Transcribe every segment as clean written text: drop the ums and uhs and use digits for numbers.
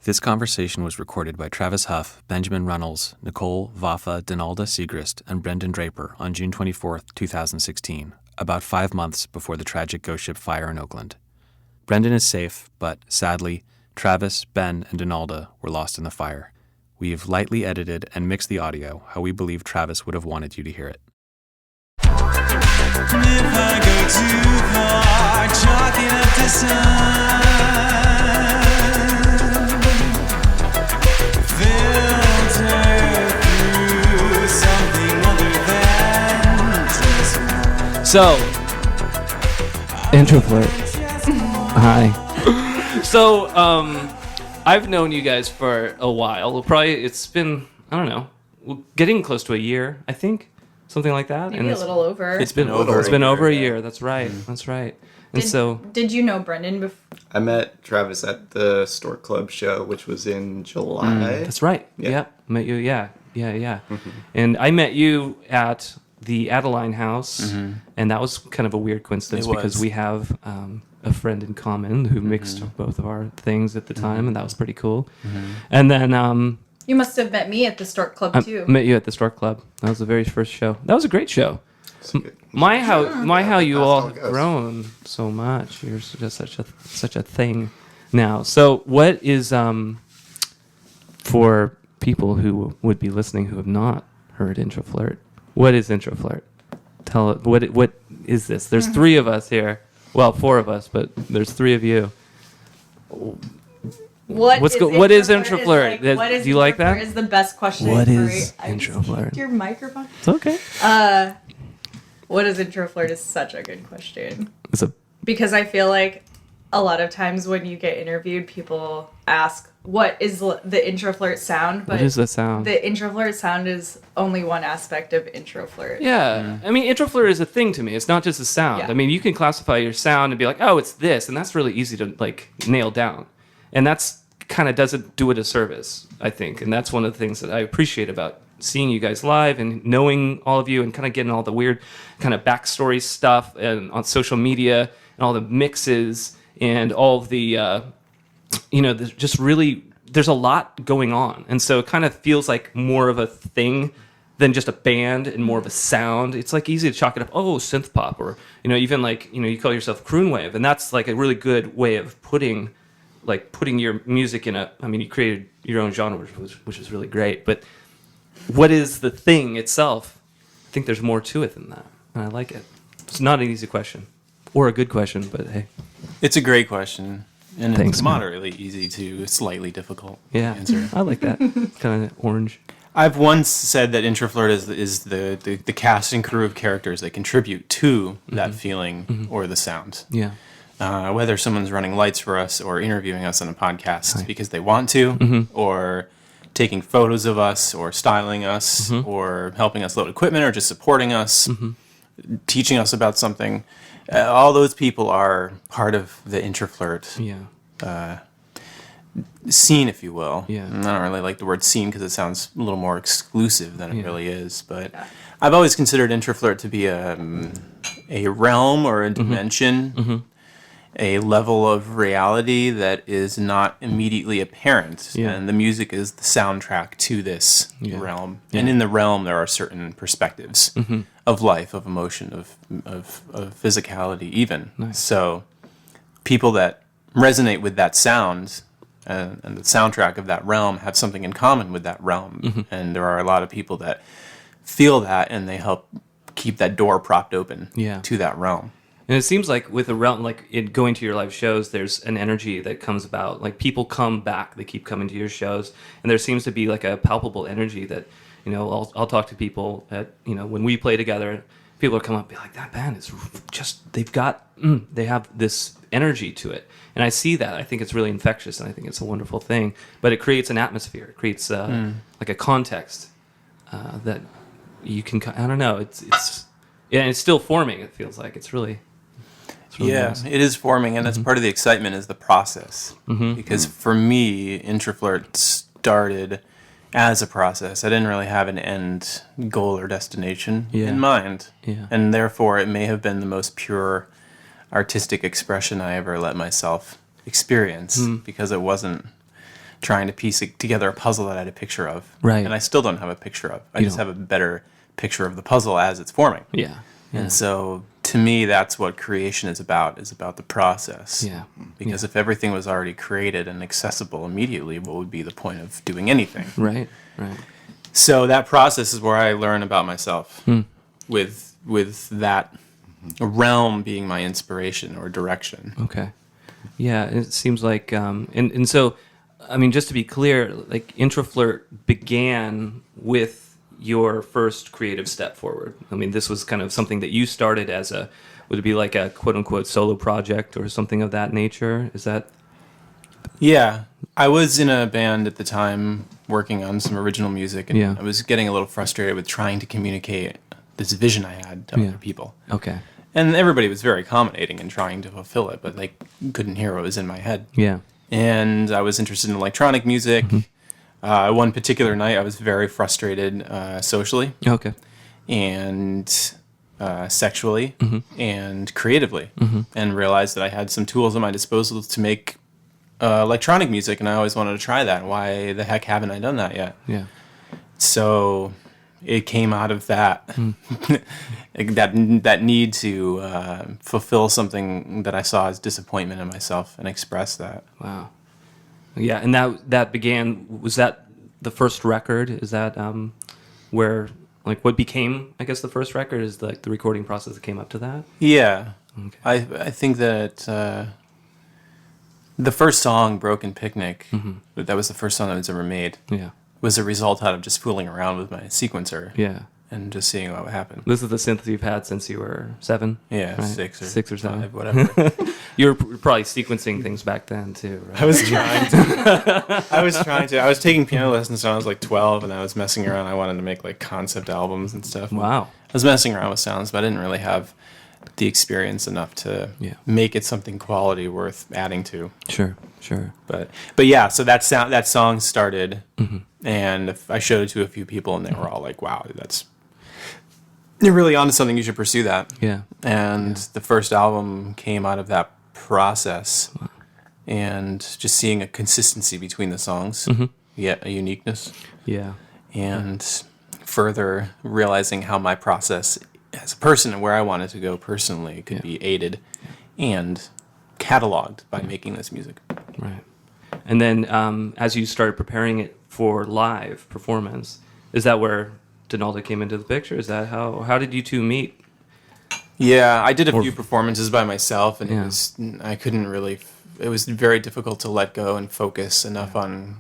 This conversation was recorded by Travis Hough, Benjamin Runnels, Nicole Vafa Siegrist, and Brendan Draper on June 24, 2016, about 5 months before the tragic Ghostship Fire in Oakland. Brendan is safe, but sadly, Travis, Ben, and Denalda were lost in the fire. We've lightly edited and mixed the audio how we believe Travis would have wanted you to hear it. If I go too far, chalk it up to sun. Filter through something other than just So, Introflirt. Hi. So, I've known you guys for a while. Probably it's been, I don't know, getting close to a year, I think. Something like that. Maybe a little over. It's been over a year. That's right. That's right. And did you know Brendan before? I met Travis at the Stork Club show, which was in July. That's right. Yeah. Met you. Yeah. Mm-hmm. And I met you at the Adeline House, and that was kind of a weird coincidence because we have a friend in common who mixed both of our things at the time, and that was pretty cool. And then You must have met me at the Stork Club too. I met you at the Stork Club. That was the very first show. That was a great show. My how you all have grown so much. You're just such a thing now. So what is for people who would be listening who have not heard Introflirt? What is Introflirt? Tell it. What is this? There's three of us here. Well, four of us, but there's three of you. What is Introflirt? Do you like that? Is the best question. What is Introflirt? Your microphone. It's okay. What is Introflirt is such a good question. Because I feel like a lot of times when you get interviewed, people ask, "What is the Introflirt sound?" But what is the sound? The Introflirt sound is only one aspect of Introflirt. Yeah. I mean, Introflirt is a thing to me. It's not just a sound. Yeah. I mean, you can classify your sound and be like, oh, it's this. And that's really easy to, nail down. And that's kind of doesn't do it a service, I think. And that's one of the things that I appreciate about seeing you guys live and knowing all of you and kind of getting all the weird kind of backstory stuff and on social media and all the mixes and all of the, there's just really, there's a lot going on. And so it kind of feels like more of a thing than just a band and more of a sound. It's like easy to chalk it up, synth pop, or, even you call yourself croon wave. And that's like a really good way of putting your music in you created your own genre, which is really great. But what is the thing itself? I think there's more to it than that. And I like it. It's not an easy question or a good question, but hey. It's a great question. And Thanks, it's moderately easy to slightly difficult to Yeah, answer. I like that. Kind of orange. I've once said that Introflirt is the cast and crew of characters that contribute to that feeling or the sound. Yeah. Whether someone's running lights for us or interviewing us on a podcast because they want to, or taking photos of us, or styling us, or helping us load equipment, or just supporting us, teaching us about something. All those people are part of the Introflirt scene, if you will. Yeah. And I don't really like the word scene because it sounds a little more exclusive than it really is. But I've always considered Introflirt to be a realm or a dimension, a level of reality that is not immediately apparent. Yeah. And the music is the soundtrack to this realm. Yeah. And in the realm, there are certain perspectives of life, of emotion, of physicality even. Nice. So people that resonate with that sound and the soundtrack of that realm have something in common with that realm. And there are a lot of people that feel that, and they help keep that door propped open to that realm. And it seems like with a realm, going to your live shows, there's an energy that comes about. Like people come back, they keep coming to your shows, and there seems to be like a palpable energy that, I'll talk to people at, when we play together, people will come up and be like, that band is just, they have this energy to it. And I see that. I think it's really infectious, and I think it's a wonderful thing. But it creates an atmosphere. It creates like a context that you can, I don't know, it's still forming, it feels like. It's really nice. It is forming, and that's part of the excitement is the process. Because for me, Introflirt started as a process. I didn't really have an end goal or destination in mind. Yeah. And therefore, it may have been the most pure artistic expression I ever let myself experience because it wasn't trying to piece together a puzzle that I had a picture of. Right. And I still don't have a picture of. I You just don't. have a better picture of the puzzle as it's forming. Yeah. And so to me, that's what creation is about the process. Yeah. Because if everything was already created and accessible immediately, what would be the point of doing anything? Right. So that process is where I learn about myself, with that realm being my inspiration or direction. Okay. Yeah, it seems like, and so, I mean, just to be clear, like Introflirt began with your first creative step forward. I mean, this was kind of something that you started as would it be like a quote unquote solo project or something of that nature? Is that? Yeah, I was in a band at the time working on some original music, and I was getting a little frustrated with trying to communicate this vision I had to other people. Okay. And everybody was very accommodating and trying to fulfill it, but they couldn't hear what was in my head. Yeah. And I was interested in electronic music. One particular night, I was very frustrated socially Okay. and sexually and creatively, and realized that I had some tools at my disposal to make electronic music, and I always wanted to try that. Why the heck haven't I done that yet? Yeah. So it came out of that that need to fulfill something that I saw as disappointment in myself and express that. Wow. Yeah, and that began. Was that the first record? Is that where like what became? I guess the first record is like the recording process that came up to that. Yeah, Okay. I think that the first song, "Broken Picnic," that was the first song that was ever made. Yeah. Was a result out of just fooling around with my sequencer. Yeah. And just seeing what would happen. This is the synth you've had since you were 7? Yeah, right? 6 or 7. 5, whatever. You were probably sequencing things back then too, right? I was trying to. I was taking piano lessons when I was like 12, and I was messing around. I wanted to make like concept albums and stuff. Wow. I was messing around with sounds, but I didn't really have the experience enough to make it something quality worth adding to. Sure. But yeah, so that song started, and I showed it to a few people, and they were all like, "Wow, you're really onto something. You should pursue that." Yeah. And the first album came out of that process, and just seeing a consistency between the songs, yet a uniqueness. Yeah. And further realizing how my process as a person and where I wanted to go personally could be aided and cataloged by making this music. Right. And then as you started preparing it for live performance, is that where Denalda came into the picture? Is that how did you two meet? Yeah, I did a few performances by myself, and it was very difficult to let go and focus enough on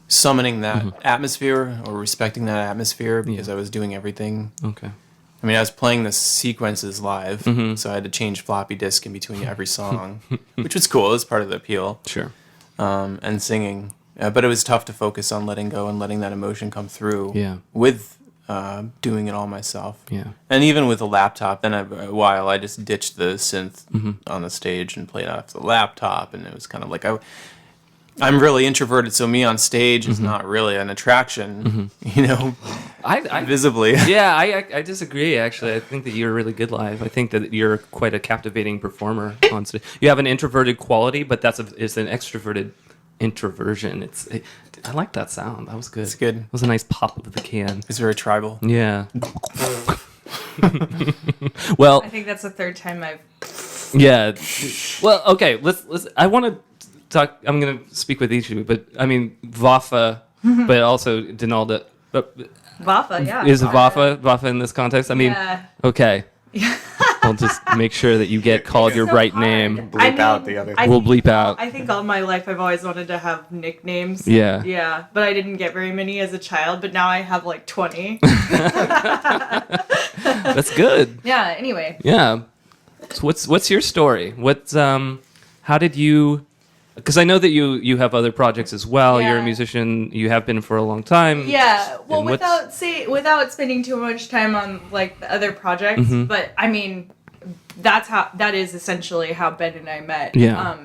summoning that atmosphere or respecting that atmosphere because I was doing everything. Okay. I mean, I was playing the sequences live, so I had to change floppy disk in between every song, which was cool. It was part of the appeal. Sure. And singing. But it was tough to focus on letting go and letting that emotion come through with doing it all myself. Yeah. And even with a laptop, then a while I just ditched the synth on the stage and played off the laptop, and it was kind of like I'm really introverted, so me on stage is not really an attraction, I visibly. Yeah, I disagree, actually. I think that you're really good live. I think that you're quite a captivating performer on stage. You have an introverted quality, but it's an extroverted introversion. I like that sound. That was good. It's good. It was a nice pop of the can. It's very tribal. Yeah. Well, I think that's the third time I've. yeah. Well, okay. Let's. I want to talk. I'm going to speak with each of you, but I mean Vafa, but also Denalda. But Vafa, yeah. is Vafa in this context? I mean, okay. Yeah. I'll just make sure that you get called your so right hard. name. Bleep out the other. We'll bleep out. I think all my life I've always wanted to have nicknames. Yeah. Yeah, but I didn't get very many as a child, but now I have like 20. That's good. Yeah, anyway. Yeah. So what's your story? How did you? Because I know that you have other projects as well. Yeah. You're a musician. You have been for a long time. Yeah, well, And without spending too much time on like the other projects, but I mean, that is essentially how Ben and I met. Yeah.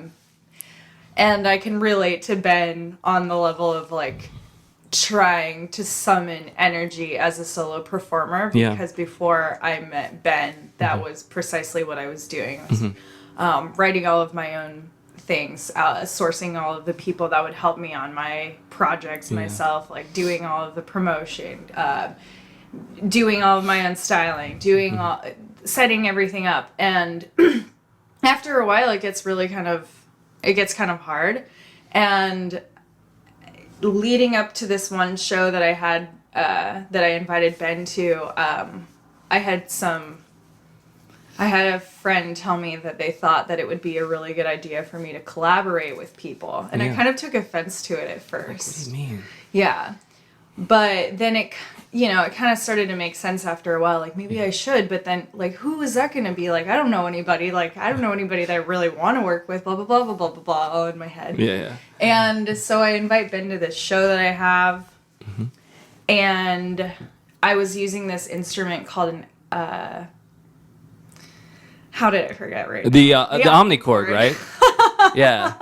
And I can relate to Ben on the level of like trying to summon energy as a solo performer because before I met Ben, that was precisely what I was doing. I was writing all of my own things, sourcing all of the people that would help me on my projects myself, like doing all of the promotion, doing all of my own styling, doing all, setting everything up. And after a while, it gets kind of hard. And leading up to this one show that I had, that I invited Ben to, I had a friend tell me that they thought that it would be a really good idea for me to collaborate with people. And I kind of took offense to it at first. What do you mean? Yeah. But then it kind of started to make sense after a while. Like, maybe I should, but then, like, who is that going to be? Like, I don't know anybody. Like, I don't know anybody that I really want to work with, blah, blah, blah, blah, blah, blah, blah, all in my head. Yeah. And so I invite Ben to this show that I have. Mm-hmm. And I was using this instrument called an, how did I forget right now? The omnichord, right? Yeah.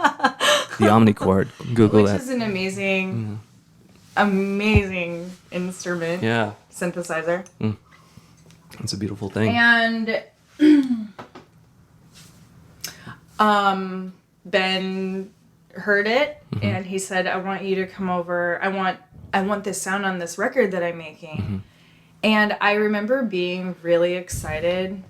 The omnichord. Google Which that. is an amazing instrument. Yeah. Synthesizer. It's a beautiful thing. And Ben heard it and he said, I want you to come over. I want this sound on this record that I'm making. And I remember being really excited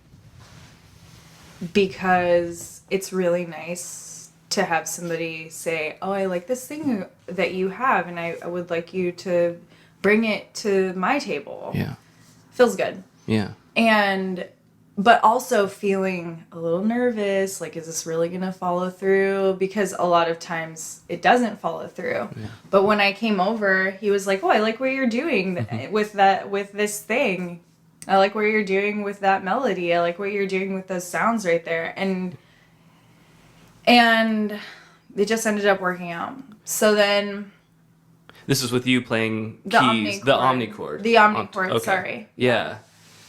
because it's really nice to have somebody say, oh, I like this thing that you have, and I would like you to bring it to my table. Yeah. Feels good. Yeah. But also feeling a little nervous, like, is this really going to follow through? Because a lot of times it doesn't follow through. Yeah. But when I came over, he was like, oh, I like what you're doing with this thing. I like what you're doing with that melody. I like what you're doing with those sounds right there. And it just ended up working out. So then... This is with you playing keys. The omnichord. The omnichord, Okay. sorry. Yeah.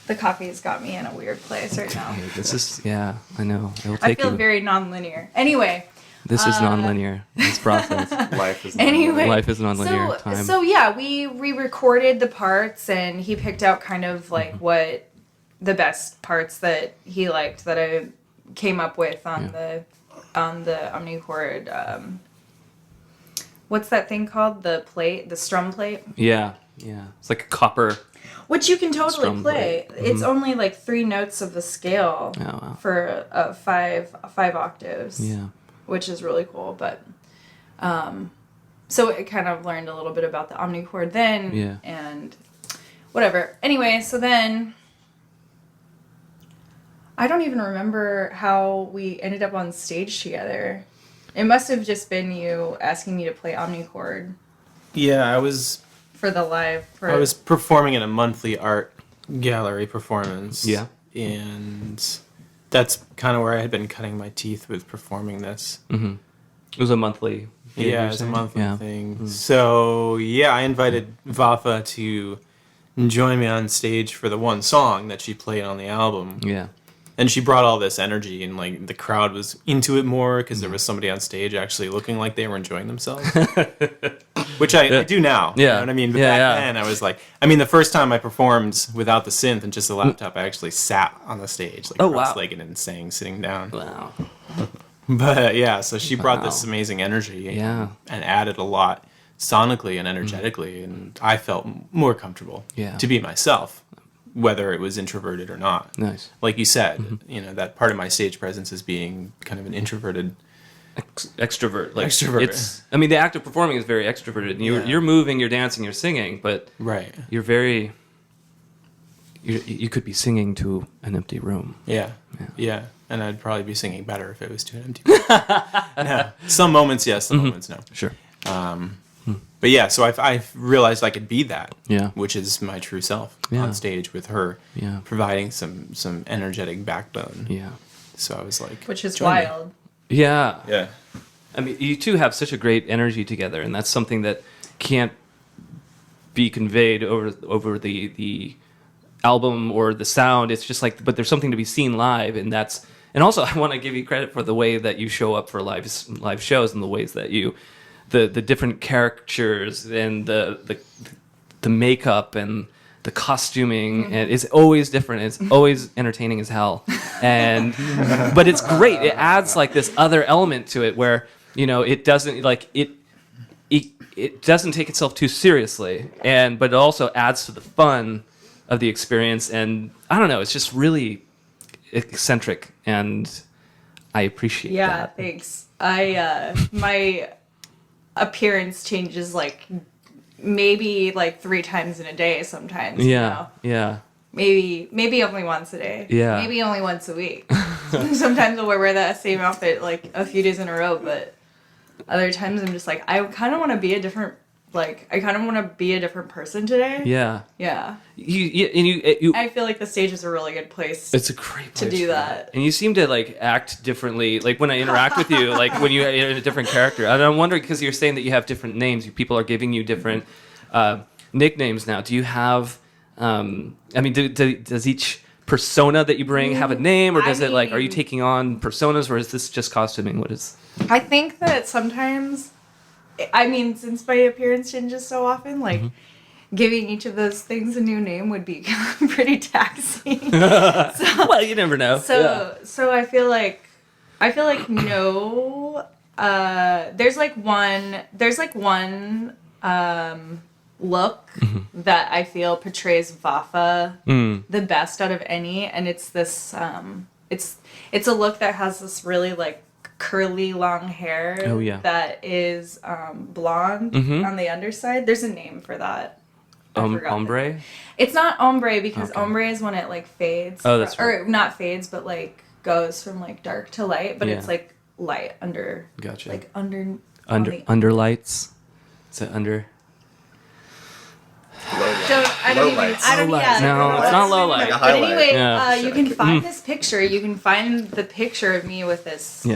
The coffee's got me in a weird place right now. This is, I know. It'll I take feel very non-linear. Anyway... This is non-linear. This process. Life is Anyway, Life is non-linear. Time. So yeah, we re-recorded the parts, and he picked out kind of like what the best parts that he liked that I came up with on the omnichord. What's that thing called? The strum plate. Yeah. It's like a copper. Which you can totally Strum play. plate. It's only like 3 notes of the scale for 5 octaves. Yeah. Which is really cool, but so I kind of learned a little bit about the omnichord then, and whatever. Anyway, so then I don't even remember how we ended up on stage together. It must have just been you asking me to play omnichord. Yeah, I was performing in a monthly art gallery performance. Yeah. And that's kind of where I had been cutting my teeth with performing this. Mm-hmm. It was a monthly gig, it was a monthly thing. Mm-hmm. So, I invited Vafa to join me on stage for the one song that she played on the album. Yeah. And she brought all this energy, and like the crowd was into it more because there was somebody on stage actually looking like they were enjoying themselves, which I do now. Yeah. You know what I mean? But back then, I was like, the first time I performed without the synth and just the laptop, I actually sat on the stage, like cross-legged and sang, sitting down. Wow. But so she brought this amazing energy, and added a lot sonically and energetically, and I felt more comfortable to be myself, whether it was introverted or not. Nice. Like you said, that part of my stage presence is being kind of an introverted extrovert. Like extrovert. It's, the act of performing is very extroverted. And you're moving, you're dancing, you're singing, but you're very... You could be singing to an empty room. Yeah. And I'd probably be singing better if it was to an empty room. No. Some moments, yes. Some moments, no. Sure. But so I've realized I could be that, which is my true self on stage with her, providing some energetic backbone. Yeah. So I was like, which is wild. Yeah. Yeah. You two have such a great energy together, and that's something that can't be conveyed over the album or the sound. It's just like, but there's something to be seen live, and also I want to give you credit for the way that you show up for live shows and the ways that you. The different caricatures and the makeup and the costuming, and it's always different. It's always entertaining as hell, and but it's great. It adds like this other element to it where it doesn't like it doesn't take itself too seriously, but it also adds to the fun of the experience. And I don't know, it's just really eccentric, and I appreciate that. Yeah, thanks. My appearance changes like maybe like 3 times in a day sometimes. Yeah. Maybe only once a day. Yeah. Maybe only once a week. Sometimes I'll wear that same outfit like a few days in a row, but other times I'm just like, I kind of want to be a different person today. Yeah. Yeah. You I feel like the stage is a really good place. it's a great to place do for that. And you seem to like act differently, like when I interact with you, like when you're in a different character. And I'm wondering, because you're saying that you have different names, people are giving you different nicknames now. Do you have? Does each persona that you bring have a name, or does it like? Are you taking on personas, or is this just costuming? What is? I think that sometimes, since my appearance changes so often, like giving each of those things a new name would be pretty taxing. Well, you never know. So I feel like no. There's one look that I feel portrays Vafa the best out of any, and it's this it's a look that has this really like curly long hair that is blonde on the underside. There's a name for that. Ombre? It's not ombre, because ombre is when it like fades. Oh, that's right. Or not fades, but like goes from like dark to light, but it's like light under. Gotcha. Like under lights. Is it under? Low lights. No, it's not low light. Like a But highlight. anyway, you can find this picture. You can find the picture of me with this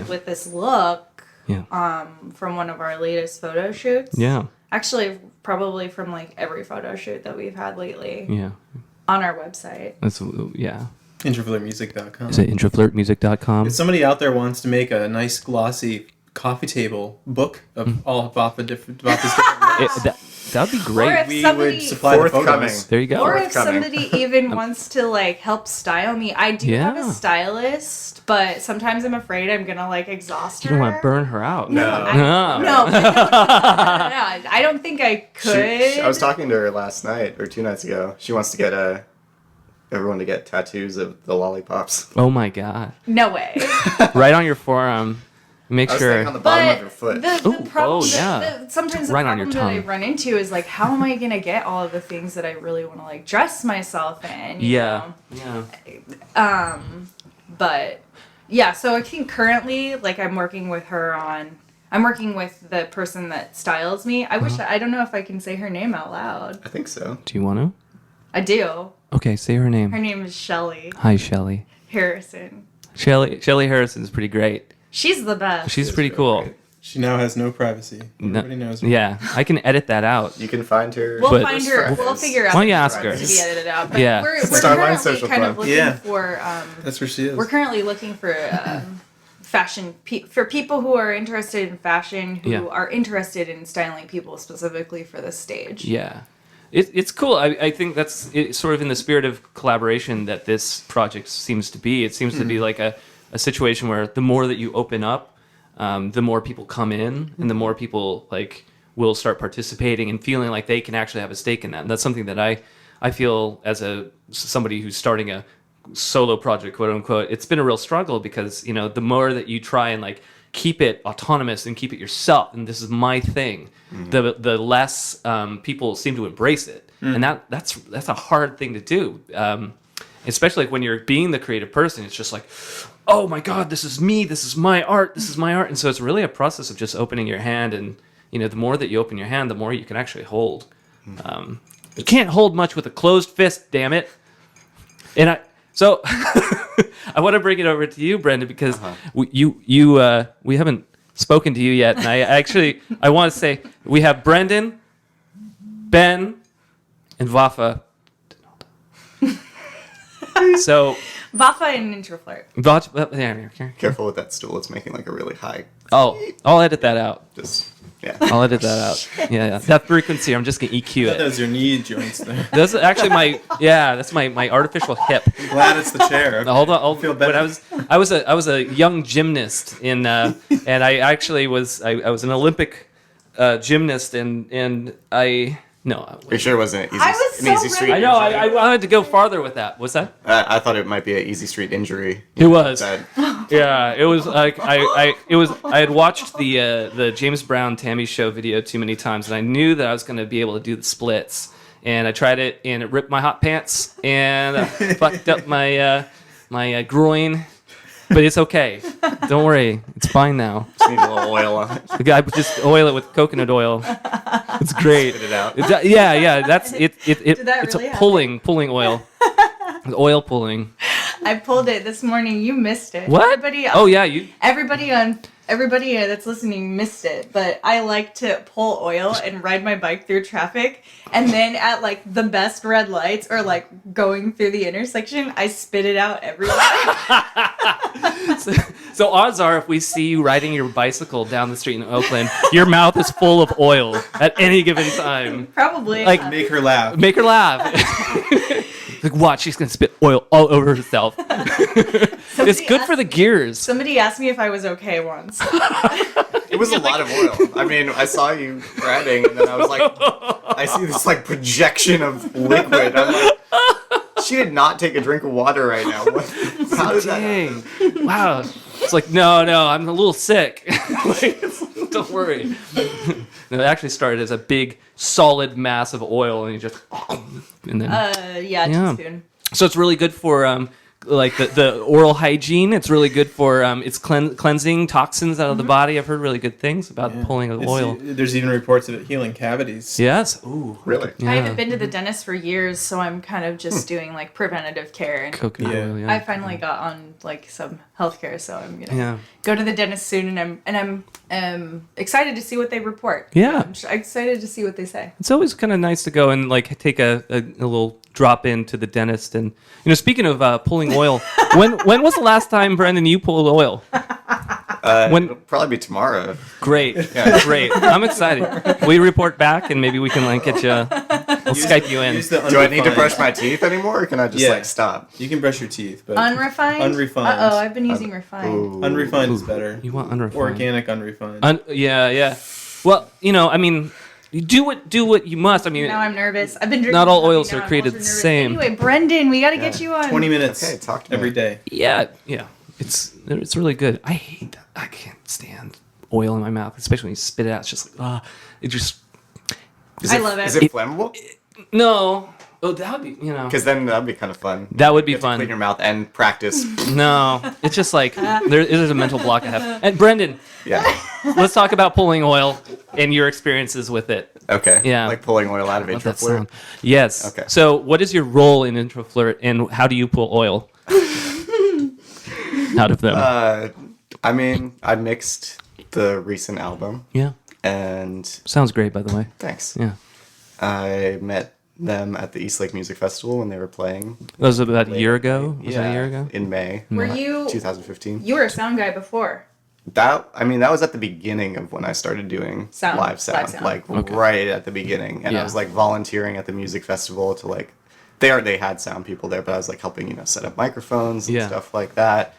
look from one of our latest photo shoots. Yeah. Actually, probably from like every photo shoot that we've had lately. Yeah. On our website. That's Introflirtmusic.com. Is it introflirtmusic.com? If somebody out there wants to make a nice glossy coffee table book of all of Vafa's different looks, That would be Or great. if we somebody- would supply the Forthcoming. photos. There you go. Or if Forthcoming. somebody even wants to like help style me, I do have a stylist, but sometimes I'm afraid I'm gonna like exhaust her. You don't want to burn her out. No. No, I don't think I could. I was talking to her last night or 2 nights ago. She wants to get everyone to get tattoos of the lollipops. Oh my god. No way. Right on your forearm. Make I was sure. thinking on the bottom But of your foot. the problem, yeah. sometimes the Right on your problem that I tongue. run into is like, how am I gonna get all of the things that I really want to like dress myself in? you know? Yeah. But yeah, so I think currently, like, I'm working with the person that styles me. I wish I don't know if I can say her name out loud. I think so. Do you want to? I do. Okay, say her name. Her name is Shelly Hi, Shelly. Harrison. Shelly Harrison's pretty great. She's the best. She's pretty cool. She now has no privacy. Everybody knows her. Yeah, I can edit that out. You can find her. We'll But- find her. We'll figure out. Why don't you the ask her? to be edited out. But Yeah. we're Starline currently Social kind Club. of looking Yeah. for. That's where she is. We're currently looking for fashion for people who are interested in fashion, who are interested in styling people specifically for the stage. Yeah. It's cool. I think it's sort of in the spirit of collaboration that this project seems to be. It seems to be like a situation where the more that you open up, the more people come in, and the more people like will start participating and feeling like they can actually have a stake in that. And that's something that I feel as somebody who's starting a solo project, quote unquote. It's been a real struggle because the more that you try and like keep it autonomous and keep it yourself, and this is my thing, the less people seem to embrace it, and that's a hard thing to do. Especially like when you're being the creative person, it's just like, oh my God, this is me, this is my art, and so it's really a process of just opening your hand, and the more that you open your hand, the more you can actually hold. You can't hold much with a closed fist, damn it. And so I want to bring it over to you, Brendan, because we haven't spoken to you yet, and I want to say we have Brendan, Ben, and Vafa. So Vafa and Introflirt. yeah. Careful with that stool. It's making like a really high. Oh, I'll edit that out. Just Yeah. I'll edit that out. Yeah. That frequency, I'm just gonna EQ it. Those are your knee joints there. That's actually that's my artificial hip. I'm glad it's the chair. Okay. Hold on. Feel better. When I was a young gymnast and I actually was an Olympic gymnast and I. No. Are you sure it wasn't an I was easy, so an easy street I know. injury? I wanted to go farther with that. What's that? I thought it might be an easy street injury. It was. That- Yeah, it was like I had watched the James Brown Tammy Show video too many times, and I knew that I was going to be able to do the splits. And I tried it, and it ripped my hot pants, and I fucked up my groin. But it's okay. Don't worry, it's fine now. Just need a little oil on it. The guy just oil it with coconut oil. It's great. Spit it out. Yeah. That's it. that It's really a happen? pulling oil. It's oil pulling. I pulled it this morning. You missed it. What? Everybody, Oh yeah, you. everybody that's listening missed it. But I like to pull oil and ride my bike through traffic, and then at like the best red lights or like going through the intersection, I spit it out everywhere. So odds are, if we see you riding your bicycle down the street in Oakland, your mouth is full of oil at any given time. Probably. Like, Make her laugh. Make her laugh. Like, watch, she's gonna spit oil all over herself. It's good for the gears. Somebody asked me if I was okay once. It was a lot of oil. I mean, I saw you riding, and then I was like, I see this like projection of liquid. I'm like, she did not take a drink of water right now. How did that happen? Dang. Wow. It's like, no, I'm a little sick. Like, don't worry. No, it actually started as a big, solid mass of oil, and you just, and then. Yeah, Yeah. teaspoon. So it's really good for like the oral hygiene. It's really good for it's cleansing toxins out of the body. I've heard really good things about the pulling of oil. There's even reports of it healing cavities. Yes. Ooh. Really? Yeah. I haven't been to the dentist for years, so I'm kind of just doing like preventative care. And Coconut Yeah. oil. Yeah. I finally got on like some healthcare, so I'm gonna Yeah. go to the dentist soon, and I'm excited to see what they report. Yeah. I'm excited to see what they say. It's always kind of nice to go and like take a little drop in to the dentist. And speaking of pulling oil, when was the last time, Brendan, you pulled oil? It'll probably be tomorrow. Great, great. I'm excited. We report back, and maybe we can like get you. We'll Skype you in. Do I need to brush my teeth anymore, or can I just like stop? You can brush your teeth, but Unrefined. Unrefined. I've been using refined. Ooh. unrefined is better. You want unrefined? Organic unrefined. Yeah. Well, I mean, you do what you must. I mean, Now I'm nervous. I've been drinking. Not all coffee, oils now are I'm created also the nervous. same. Anyway, Brendan, we got to get you on. 20 minutes Okay, talk to me. every day. yeah. It's really good. I hate that. I can't stand oil in my mouth, especially when you spit it out. It's just like it just Is I love it. Is it flammable? no. Oh, that would be Because then that'd be kind of fun. That would be You have to fun. clean your mouth and practice. No, it's just like there is a mental block I have. And Brendan, Yeah. let's talk about pulling oil and your experiences with it. Okay. Yeah. Like pulling oil out of Love that Introflirt. sound. Yes. Okay. So, what is your role in Introflirt, and how do you pull oil out of them? I mean, I mixed the recent album, Yeah. and Sounds great, by the way. thanks. Yeah. I met them at the East Lake Music Festival when they were playing. That was about a year ago. Was that a year ago? In May. Were you? 2015. You were a sound guy before. That was at the beginning of when I started doing live sound. Like Okay. right at the beginning, and Yeah. I was like volunteering at the music festival to like they had sound people there, but I was like helping set up microphones and Yeah. stuff like that,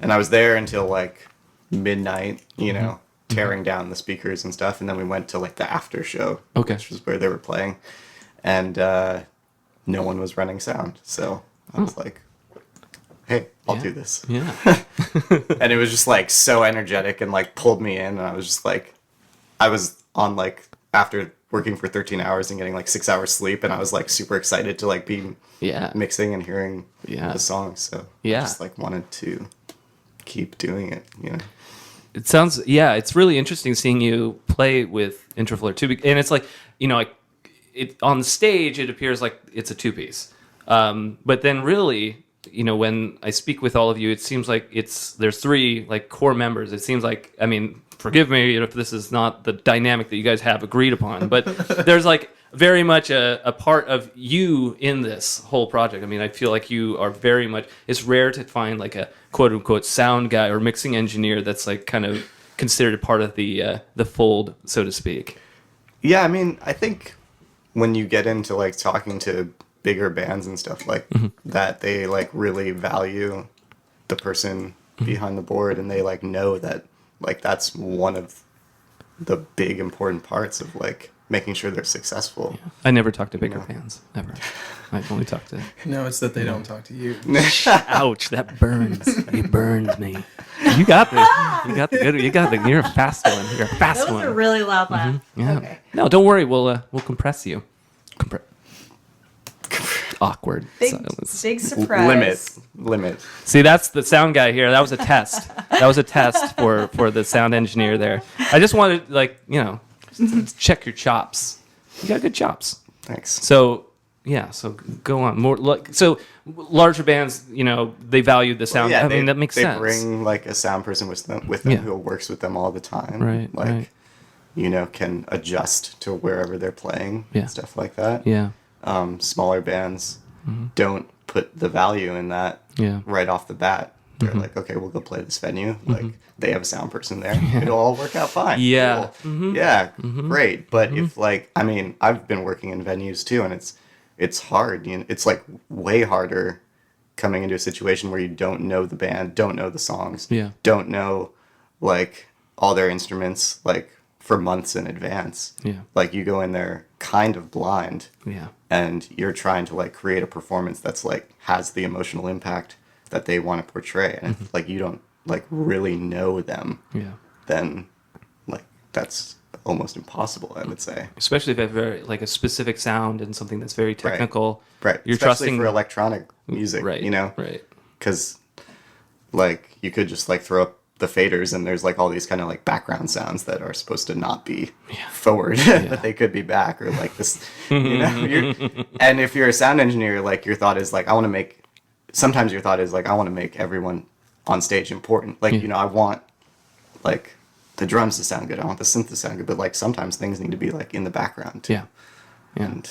and I was there until like midnight, Mm-hmm. tearing down the speakers and stuff, and then we went to like the after show, Okay. which was where they were playing, and no one was running sound, so I was like, hey, I'll Yeah. do this. Yeah. And it was just like so energetic and like pulled me in, and I was just like, I was on like after working for 13 hours and getting like 6 hours sleep, and I was like super excited to like be Yeah. mixing and hearing Yeah. the songs, so Yeah. I just like wanted to keep doing it. It sounds, it's really interesting seeing you play with Introflirt too. And it's like, like it on the stage, it appears like it's a two-piece. But then really, when I speak with all of you, it seems like there's three like core members. It seems like, I mean, forgive me if this is not the dynamic that you guys have agreed upon, but there's like very much a part of you in this whole project. I mean, I feel like you are very much, it's rare to find like a quote unquote sound guy or mixing engineer that's like kind of considered part of the fold, so to speak. Yeah, I mean, I think when you get into like talking to bigger bands and stuff like that, they like really value the person behind the board, and they like know that like that's one of the big important parts of like making sure they're successful. I never talk to bigger bands ever. I only talk to. No, it's that they don't talk to you. Ouch! That burns. It burns me. You got this. You got the good. You got the. You're a fast one. You're a fast That one. was a really loud laugh. Yeah. Okay. No, don't worry. We'll compress you. Awkward silence. Big surprise. Limit. See, that's the sound guy here. That was a test. That was a test for the sound engineer there. I just wanted, like, check your chops. You got good chops. Thanks. So, yeah, so go on. More like so larger bands, they value the sound. Well, yeah, I mean, that makes they sense. bring like a sound person with them Yeah. who works with them all the time. Right, Like, right. Can adjust to wherever they're playing. Yeah. Stuff like that. Yeah. Smaller bands don't put the value in that Yeah. right off the bat. They're like, okay, we'll go play this venue. Like, they have a sound person there. It'll all work out fine. Yeah. Cool. Yeah, great. But if like, I mean, I've been working in venues too, and it's hard. It's like way harder coming into a situation where you don't know the band, don't know the songs, Yeah. don't know like all their instruments like for months in advance. Yeah. Like you go in there kind of blind. Yeah. And you're trying to like create a performance that's like has the emotional impact that they want to portray, and if like you don't like really know them, Yeah. then like that's almost impossible, I would say. Especially if they have very like a specific sound and something that's very technical. Right. You're Especially trusting for electronic music, Right. Right. Right. Because like you could just like throw up the faders and there's like all these kind of like background sounds that are supposed to not be forward, but they could be back, or like this, and if you're a sound engineer, like your thought is like, sometimes your thought is like, I want to make everyone on stage important. Like, I want like the drums to sound good. I want the synth to sound good, but like sometimes things need to be like in the background too. Yeah. Yeah. And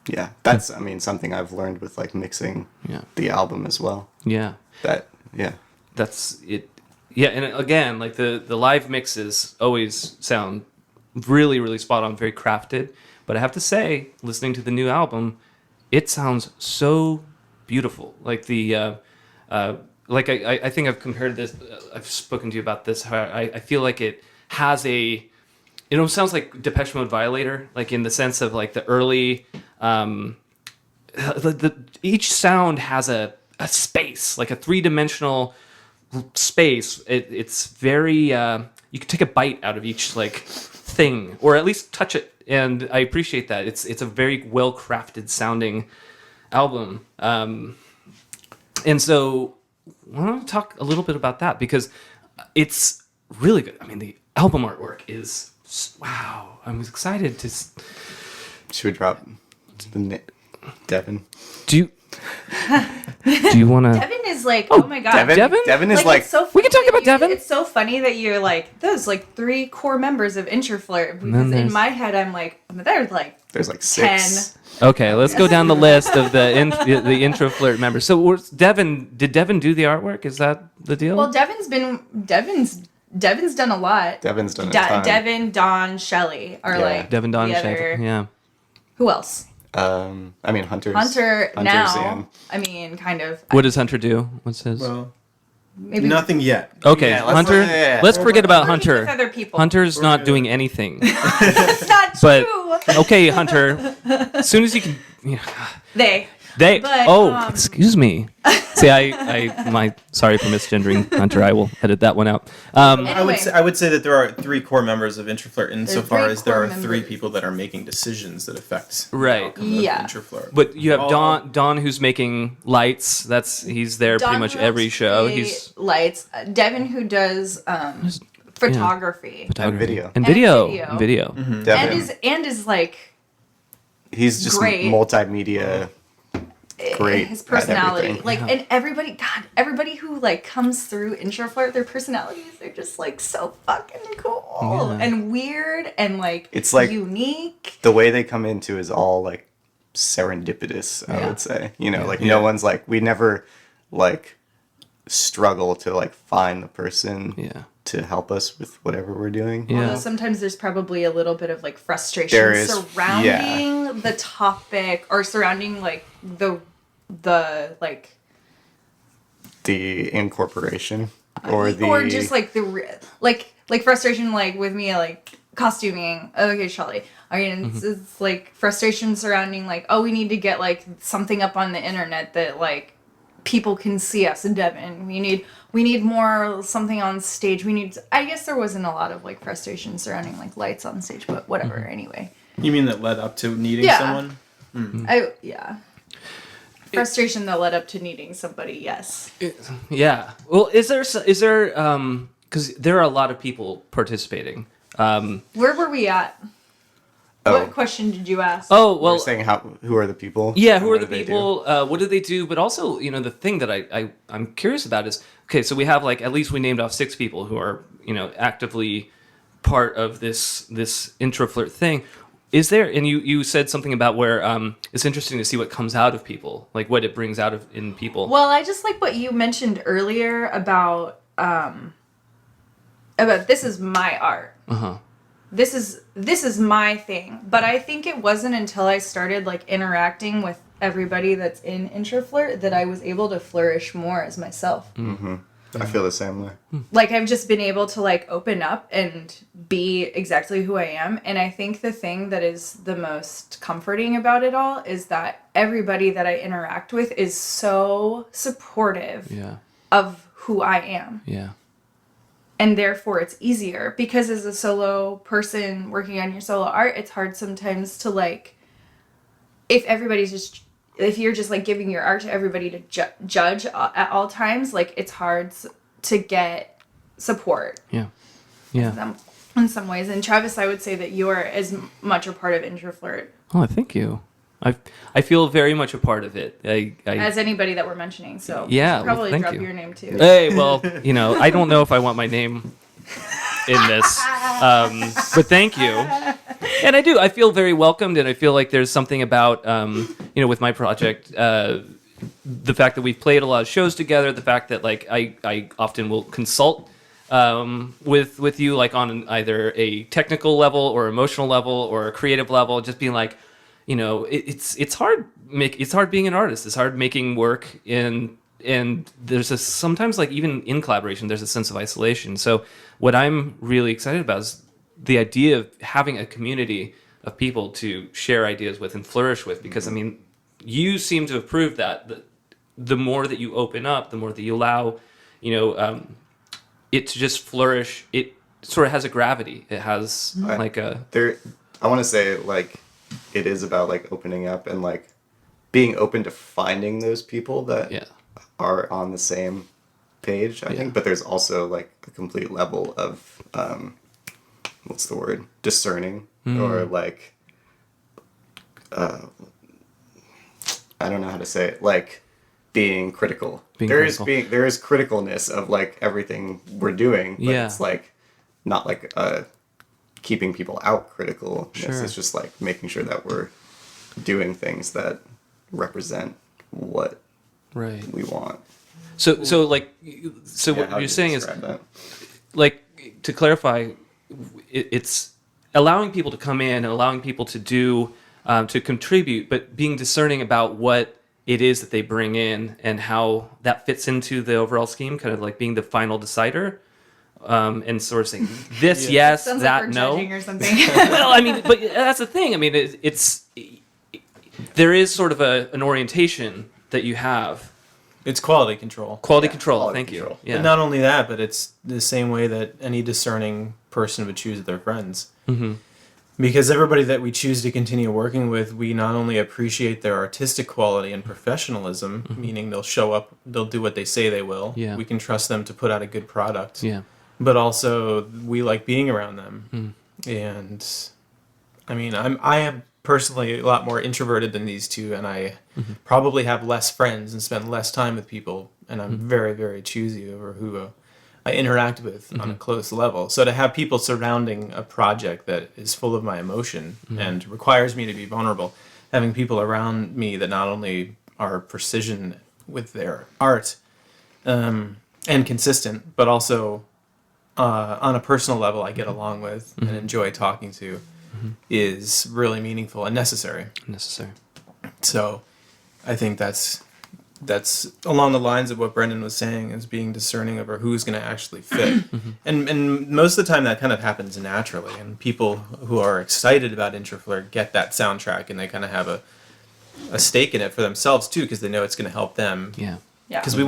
yeah, that's, I mean, something I've learned with like mixing the album as well. Yeah. That's it. Yeah, and again, like the live mixes always sound really, really spot on, very crafted. But I have to say, listening to the new album, it sounds so beautiful. Like I think I've compared this. I've spoken to you about this. How I feel like it has it almost sounds like Depeche Mode Violator, like in the sense of like the early. Each sound has a space, like a 3-dimensional space. It's very you can take a bite out of each like thing, or at least touch it, and I appreciate that. It's a very well crafted sounding album, and so I want to talk a little bit about that because it's really good. I mean, the album artwork is wow. I'm excited to. Should we drop Devin? Do you want to? Devin is like, oh my god. Devin is like it's so we can talk funny about Devin. It's so funny that you're like, those like 3 core members of Introflirt. Because in my head, I'm like, there's like 6. Okay, let's go down the list of the Introflirt members. So did Devin do the artwork? Is that the deal? Well, Devin's done a lot. Devin's done a ton. Devin, Don, Shelley are like Devin, Don, the Shelley. other. Yeah. Who else? I mean, Hunter now. Sam. I mean, kind of. What does Hunter do? What's his? Well, Maybe nothing yet. Okay, Yeah, Hunter. Let's forget about working Hunter. with other people. Hunter's not doing anything. That's not But true. okay, Hunter. As soon as you can. They. They. But, Excuse me. See, sorry for misgendering Hunter. I will edit that one out. I would say that there are 3 core members of Introflirt insofar 3 as there core are 3 members. people that are making decisions that affect Right. the outcome Yeah. of Introflirt. But you have All- Don, who's making lights. He's there Don pretty much who every helps show. create He's lights. Devin who does photography. photography. video. And And video. video. Video. Devin. And is like He's just great. multimedia. Great. his at personality. everything. Like and everybody who like comes through Introflirt, their personalities are just like so fucking cool and weird and like It's like- unique. The way they come into is all like serendipitous, I would say. Like no one's like, we never like struggle to like find the person Yeah. to help us with whatever we're doing. Yeah. Although sometimes there's probably a little bit of like frustration There is, surrounding the topic or surrounding like the like the incorporation or just like like frustration like with me like costuming. Okay, Shelly. I mean, it's like frustration surrounding like, oh, we need to get like something up on the internet that like people can see us in Devon. We need more something on stage. I guess there wasn't a lot of like frustration surrounding like lights on stage, but whatever. Anyway. You mean that led up to needing someone? Frustration that led up to needing somebody. Yes. Yeah. Well, is there because there are a lot of people participating. Where were we at? What question did you ask? Oh, We're well, saying who are the people? yeah, and who are what the do they do? people? What do they do? But also, the thing that I'm curious about is, okay, so we have like, at least we named off 6 people who are, actively part of this Introflirt thing. Is there, and you said something about where it's interesting to see what comes out of people, like what it brings out in people. Well, I just like what you mentioned earlier about this is my art. Uh-huh. This is my thing. But I think it wasn't until I started like interacting with everybody that's in Introflirt that I was able to flourish more as myself. Mm-hmm. I feel the same way. Like I've just been able to like open up and be exactly who I am. And I think the thing that is the most comforting about it all is that everybody that I interact with is so supportive of who I am. Yeah. And therefore it's easier because as a solo person working on your solo art, it's hard sometimes to like, if you're just like giving your art to everybody to judge at all times, like it's hard to get support. Yeah. Yeah. In some ways. And Travis, I would say that you are as much a part of Introflirt Oh, thank you. I feel very much a part of it. as anybody that we're mentioning. So Yeah, you should probably well, thank drop you. your name too. Hey, well, I don't know if I want my name in this, but thank you. And I do. I feel very welcomed, and I feel like there's something about, with my project, the fact that we've played a lot of shows together, the fact that like I often will consult with you like on either a technical level or emotional level or a creative level, just being like, it's hard being an artist. It's hard making work and there's sometimes like even in collaboration there's a sense of isolation. So what I'm really excited about is the idea of having a community of people to share ideas with and flourish with, because I mean you seem to have proved that the more that you open up, the more that you allow it to just flourish, it sort of has a gravity. It has like a I want to say like it is about like opening up and like being open to finding those people that are on the same page, I think, but there's also like a complete level of what's the word, discerning or like I don't know how to say it, like being critical. There is criticalness of like everything we're doing, but it's like not like keeping people out critical. Sure. It's just like making sure that we're doing things that represent what we want. So what you're saying is that? like, to clarify, it's allowing people to come in and allowing people to do to contribute, but being discerning about what it is that they bring in and how that fits into the overall scheme, kind of like being the final decider. And sort of saying this, yes, Sounds that, like we're no. judging or something. Well, I mean, but that's the thing. I mean, there is sort of an orientation that you have. It's quality control. Quality control. quality Thank control. you. Yeah. But not only that, but it's the same way that any discerning person would choose their friends. Mm-hmm. Because everybody that we choose to continue working with, we not only appreciate their artistic quality and professionalism, meaning they'll show up, they'll do what they say they will. Yeah. We can trust them to put out a good product. Yeah. But also, we like being around them. And, I mean, I am personally a lot more introverted than these two, and I probably have less friends and spend less time with people, and I'm very, very choosy over who I interact with on a close level. So to have people surrounding a project that is full of my emotion and requires me to be vulnerable, having people around me that not only are precision with their art and consistent, but also on a personal level I get along with and enjoy talking to is really meaningful and necessary. Necessary. So I think that's along the lines of what Brendan was saying, is being discerning over who's going to actually fit. And most of the time that kind of happens naturally, and people who are excited about Introflirt get that soundtrack and they kind of have a stake in it for themselves too, because they know it's going to help them. Yeah. Yeah. Because we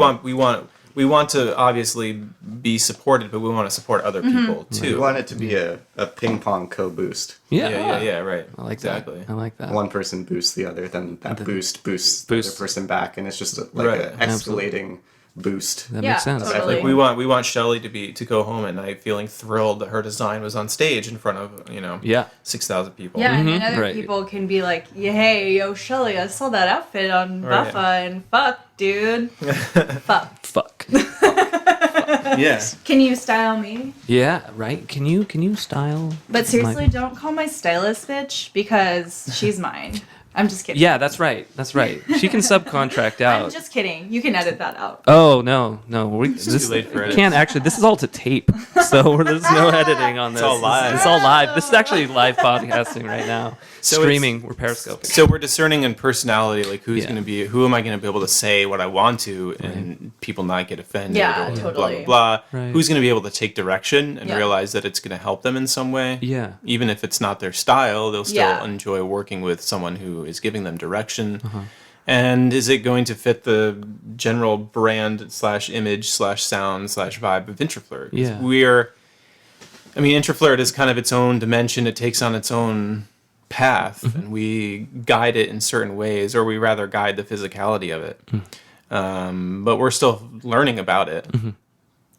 want to obviously be supported, but we want to support other people too. We want it to be a ping pong co-boost. Yeah. Right. I like exactly. that. I like that. One person boosts the other, then that boost boosts the Boost. other person back, and it's just like Right. an escalating boost. That Yeah, makes sense. totally. Like we want Shelley to go home at night feeling thrilled that her design was on stage in front of Yeah. 6,000 people. Yeah, and then other Right. people can be like, yeah, "Hey, yo, Shelly, I saw that outfit on Right. Vafa, and fuck, dude, fuck. Fuck. Yeah. Can you style me?" Yeah. Right. Can you style? But seriously, my- don't call my stylist bitch, because she's mine. I'm just kidding. Yeah. That's right. That's right. She can subcontract out. I'm just kidding. You can edit that out. Oh no. This too late for we edits. can't actually. This is all to tape, so there's no editing on this. all live. It's all live. This is actually live podcasting right now. So Streaming. We're periscoping. So we're discerning in personality, like who am I going to be able to say what I want to, and people not get offended, Yeah, or totally. blah blah blah. Right. Who's going to be able to take direction and Yeah. realize that it's going to help them in some way? Yeah. Even if it's not their style, they'll still Yeah. enjoy working with someone who is giving them direction. And is it going to fit the general brand / image / sound / vibe of Introflirt? 'Cause Yeah. Introflirt is kind of its own dimension. It takes on its own path, and we guide it in certain ways, or we rather guide the physicality of it. But we're still learning about it.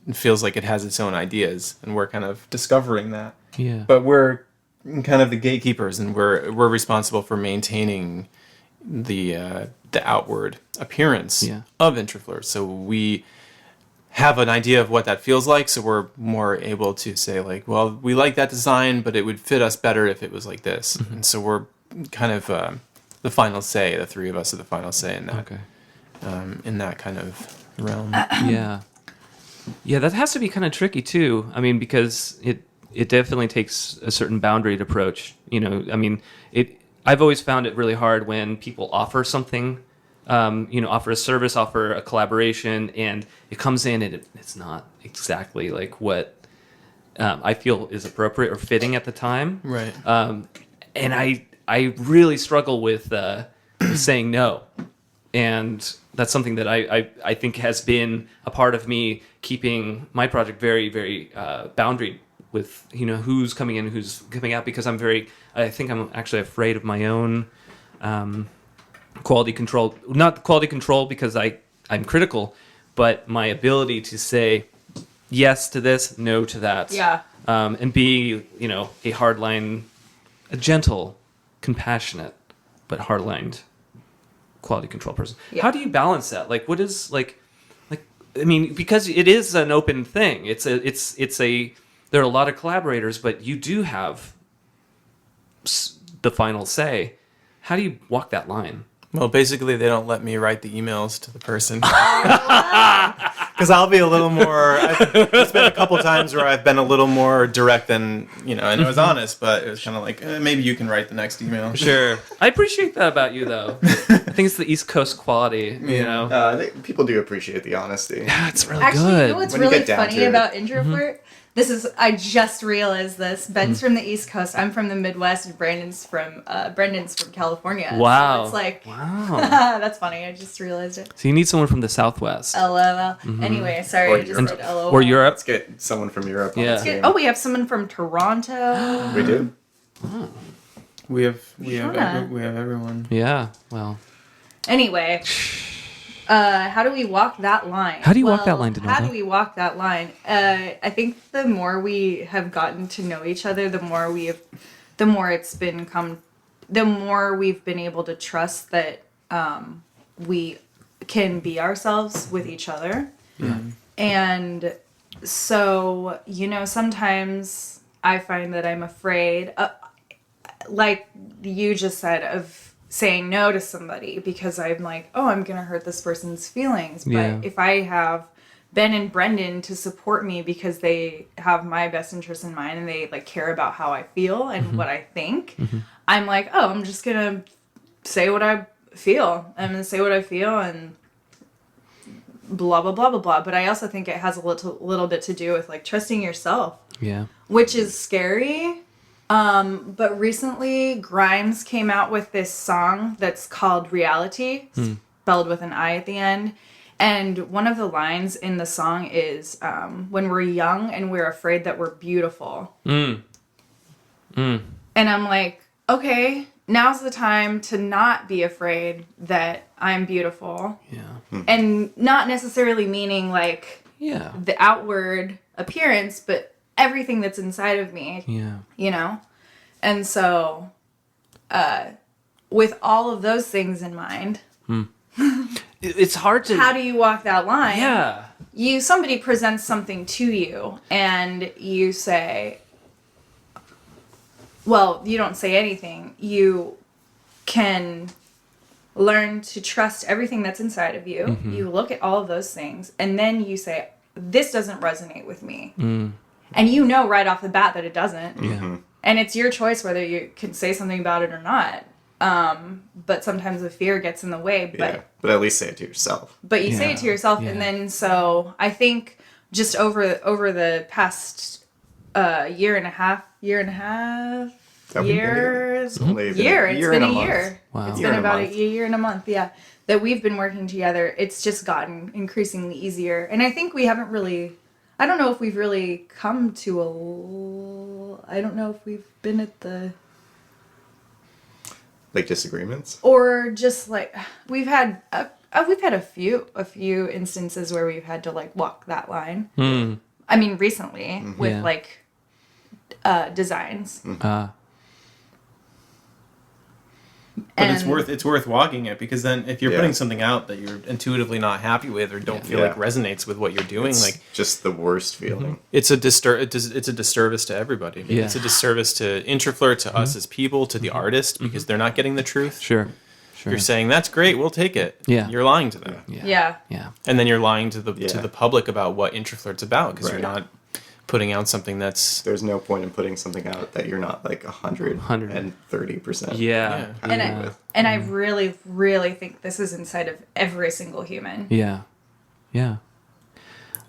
It feels like it has its own ideas, and we're kind of discovering that. Yeah. But we're kind of the gatekeepers, and we're responsible for maintaining the outward appearance of Introflirt. So we have an idea of what that feels like, so we're more able to say, like, well, we like that design, but it would fit us better if it was like this. And so we're kind of the final say. The three of us are the final say in that. Okay. In that kind of realm. Yeah. Yeah, that has to be kind of tricky too. I mean, because it definitely takes a certain boundaried approach. I've always found it really hard when people offer something, offer a service, offer a collaboration, and it comes in and it's not exactly like what I feel is appropriate or fitting at the time. Right. And I really struggle with saying no. And that's something that I think has been a part of me keeping my project very, very boundaried with, who's coming in, who's coming out, because I think I'm actually afraid of my own quality control. Not quality control because I'm critical, but my ability to say yes to this, no to that. Yeah. And be, a hardline, a gentle, compassionate, but hardlined quality control person. Yeah. How do you balance that? Like, what is because it is an open thing. There are a lot of collaborators, but you do have the final say. How do you walk that line? Well, basically, they don't let me write the emails to the person. Because I'll be a little more... There's been a couple times where I've been a little more direct than, and it was honest, but it was kind of like, maybe you can write the next email. Sure. I appreciate that about you, though. I think it's the East Coast quality, People do appreciate the honesty. Yeah, it's really Actually, good. you know what's When you really get down funny to it. about Introflirt? I just realized this. Ben's from the East Coast. I'm from the Midwest. And Brandon's from California. Wow. So it's like, Wow. that's funny. I just realized it. So you need someone from the Southwest. LOL. Anyway, sorry. Or I just Europe. said LOL. Or Europe. Let's get someone from Europe. Yeah. On Let's this Good. team. Oh, we have someone from Toronto. We do. We have Shona. we have everyone. Yeah. Well. Anyway, how do we walk that line? How do you walk that line, Denalda? How do we walk that line? I think the more we have gotten to know each other, the more we've been able to trust that we can be ourselves with each other. Yeah. And so, sometimes I find that I'm afraid, like you just said, of saying no to somebody because I'm like, oh, I'm going to hurt this person's feelings. But Yeah. if I have Ben and Brendan to support me because they have my best interest in mind and they like care about how I feel and what I think. I'm like, oh, I'm just gonna say what I feel. I'm gonna say what I feel and blah blah blah blah blah. But I also think it has a little bit to do with like trusting yourself. Yeah. Which is scary. But recently Grimes came out with this song that's called Reality, spelled with an I at the end. And one of the lines in the song is, when we're young and we're afraid that we're beautiful. And I'm like, okay, now's the time to not be afraid that I'm beautiful. Yeah. And not necessarily meaning like the outward appearance, but everything that's inside of me. Yeah. You know? And so, with all of those things in mind... It's hard to... How do you walk that line? Yeah. Somebody presents something to you and you say, well, you don't say anything. You can learn to trust everything that's inside of you. You look at all of those things and then you say, this doesn't resonate with me. And you know right off the bat that it doesn't. And it's your choice whether you can say something about it or not. But sometimes the fear gets in the way. But at least say it to yourself. But you say it to yourself, and then so I think just over the past year and a half, years, It's been a year. It's been a year. Wow. It's been about a year and a month, that we've been working together. It's just gotten increasingly easier, and I think we haven't really. I don't know if we've really come to I don't know if we've been at the. Like disagreements? Or just like we've had a few instances where we've had to like walk that line. I mean recently with like designs. But it's worth walking it, because then if you're putting something out that you're intuitively not happy with or don't feel like resonates with what you're doing, It's like just the worst feeling. it's a disservice to everybody. Yeah. It's a disservice to Introflirt, to us as people, to the artist, because they're not getting the truth. Sure. You're saying that's great, we'll take it. Yeah. You're lying to them. Yeah. And then you're lying to the public about what Introflirt's about, because you're not putting out something that's... There's no point in putting something out that you're not like 130%. Yeah. happy with. And I really, really think this is inside of every single human. Yeah. Yeah.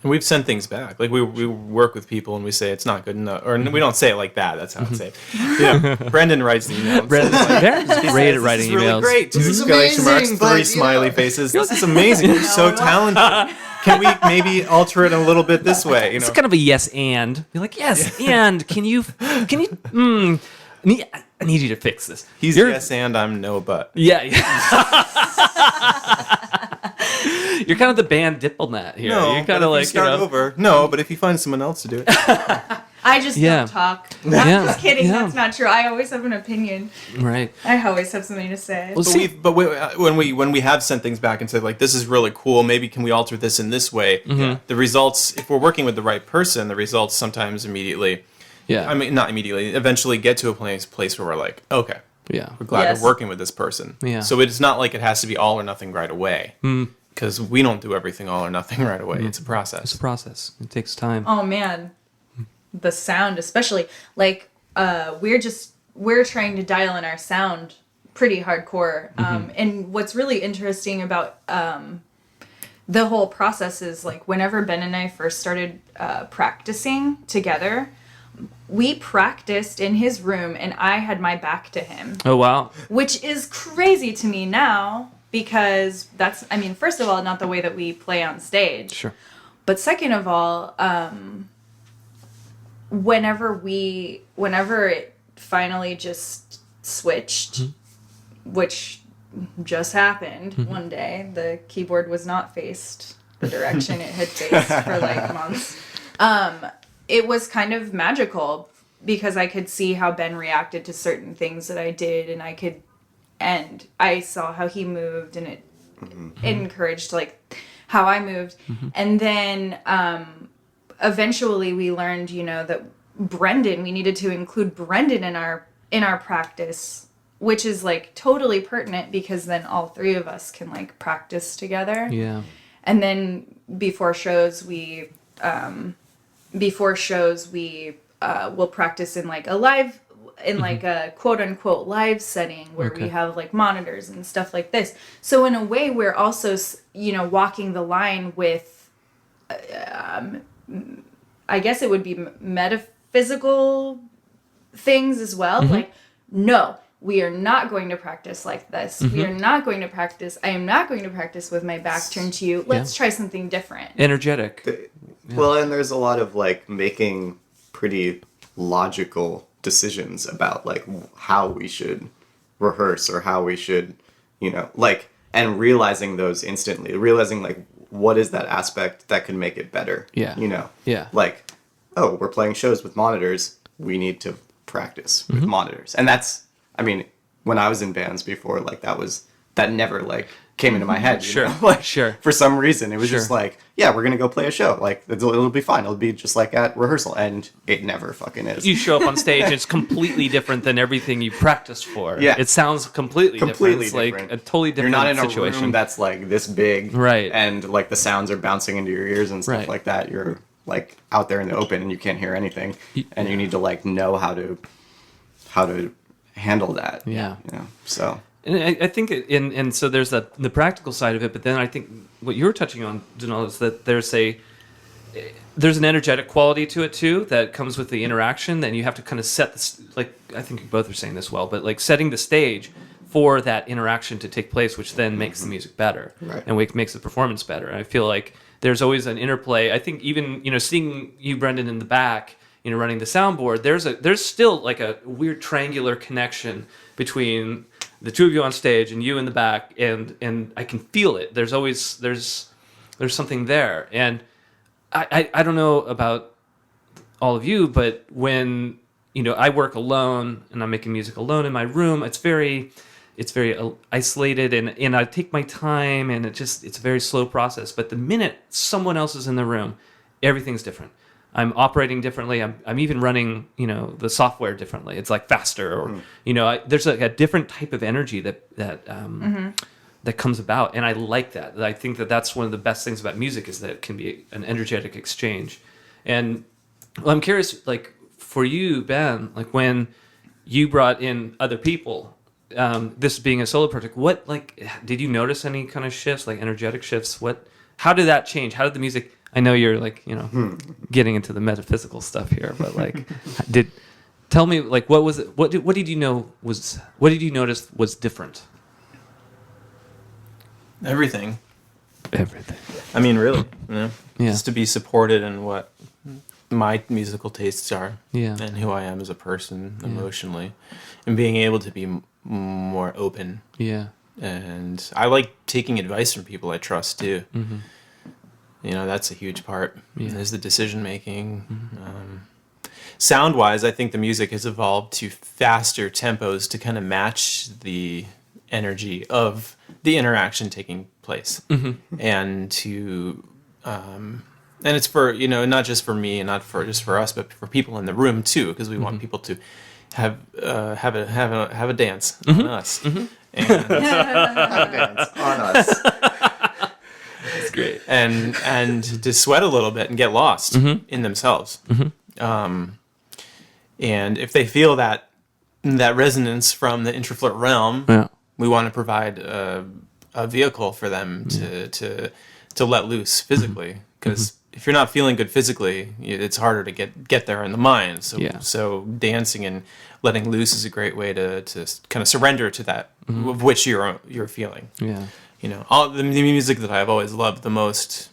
And we've sent things back. Like we work with people and we say it's not good enough, or we don't say it like that. That's how it's say. Brendan writes the email. Brendan's great at writing This is really emails. great. 2 This is exclamation marks, amazing, 3 but, smiley faces. This is amazing. You're so talented. Can we maybe alter it a little bit this way? It's kind of a yes and. You're like, yes, and can you I need you to fix this. He's yes and I'm no but. Yeah. You're kind of the band diplomat here. No, You're kind of like, start over. No, but if you find someone else to do it. I just don't talk. I'm just kidding. Yeah. That's not true. I always have an opinion. Right. I always have something to say. Well, When we have sent things back and said like this is really cool, maybe can we alter this in this way? The results, if we're working with the right person, the results sometimes immediately. Yeah. I mean, not immediately. Eventually, get to a place where we're like, okay, Yeah. we're glad we're working with this person. Yeah. So it's not like it has to be all or nothing right away. Because we don't do everything all or nothing right away. It's a process. It's a process. It takes time. Oh man, the sound, especially like we're trying to dial in our sound pretty hardcore. And what's really interesting about the whole process is like whenever Ben and I first started practicing together, we practiced in his room and I had my back to him. Oh wow. Which is crazy to me now. Because that's, I mean, first of all, not the way that we play on stage. Sure. But second of all, whenever it finally just switched, which just happened one day, the keyboard was not faced the direction it had faced for like months. It was kind of magical because I could see how Ben reacted to certain things that I did, and I saw how he moved, and it encouraged like how I moved. And then eventually we learned, that we needed to include Brendan in our practice, which is like totally pertinent because then all three of us can like practice together. Yeah. And then before shows we will practice in like a live, in like a quote unquote live setting where we have like monitors and stuff like this. So in a way, we're also, walking the line with, I guess it would be metaphysical things as well. Like, no, we are not going to practice like this. We are not going to practice. I am not going to practice with my back turned to you. Let's try something different. Energetic. Well, and there's a lot of like making pretty logical decisions about like how we should rehearse or how we should, like, and realizing those instantly, realizing like what is that aspect that can make it better. Like, oh, we're playing shows with monitors, we need to practice with monitors. And that's, I mean, when I was in bands before, like that never like came into my head. You know? Like, for some reason, it was just like, yeah, we're gonna go play a show. Like it'll be fine. It'll be just like at rehearsal, and it never fucking is. You show up on stage, and it's completely different than everything you practiced for. Yeah, it sounds completely different. It's like a totally different situation. You're not in a room that's like this big, right? And like the sounds are bouncing into your ears and stuff like that. You're like out there in the open, and you can't hear anything, and you need to like know how to handle that. Yeah. So. And I think, and so there's the practical side of it, but then I think what you're touching on, Denalda, is that there's an energetic quality to it too that comes with the interaction. Then you have to kind of set this, like I think you both are saying this well, but like setting the stage for that interaction to take place, which then makes the music better and makes the performance better. And I feel like there's always an interplay. I think even seeing you, Brendan, in the back, running the soundboard, there's still like a weird triangular connection between the two of you on stage and you in the back, and I can feel it. There's something there, and I don't know about all of you, but when I work alone and I'm making music alone in my room, it's very isolated, and I take my time, and it's a very slow process. But the minute someone else is in the room, everything's different. I'm operating differently. I'm even running, the software differently. It's like faster, or there's like a different type of energy that comes about, and I like that. I think that's one of the best things about music is that it can be an energetic exchange. And I'm curious, like for you, Ben, like when you brought in other people, this being a solo project, what did you notice any kind of shifts, like energetic shifts? How did that change? How did the music? I know you're like, getting into the metaphysical stuff here, but like, tell me, like, what was it? What did you notice was different? Everything. Everything. I mean, really, just to be supported in what my musical tastes are, and who I am as a person emotionally, and being able to be more open. Yeah. And I like taking advice from people I trust too. Mm-hmm. That's a huge part. There's the decision making. Sound wise, I think the music has evolved to faster tempos to kind of match the energy of the interaction taking place. And to and it's for not just for me and not for just for us, but for people in the room too, because we want people to have a dance on us. And have a dance on us. That's great. And to sweat a little bit and get lost in themselves. And if they feel that resonance from the Introflirt realm, we want to provide a vehicle for them to let loose physically. Because if you're not feeling good physically, it's harder to get there in the mind. So dancing and letting loose is a great way to kind of surrender to that of which you're feeling. Yeah. All the music that I've always loved the most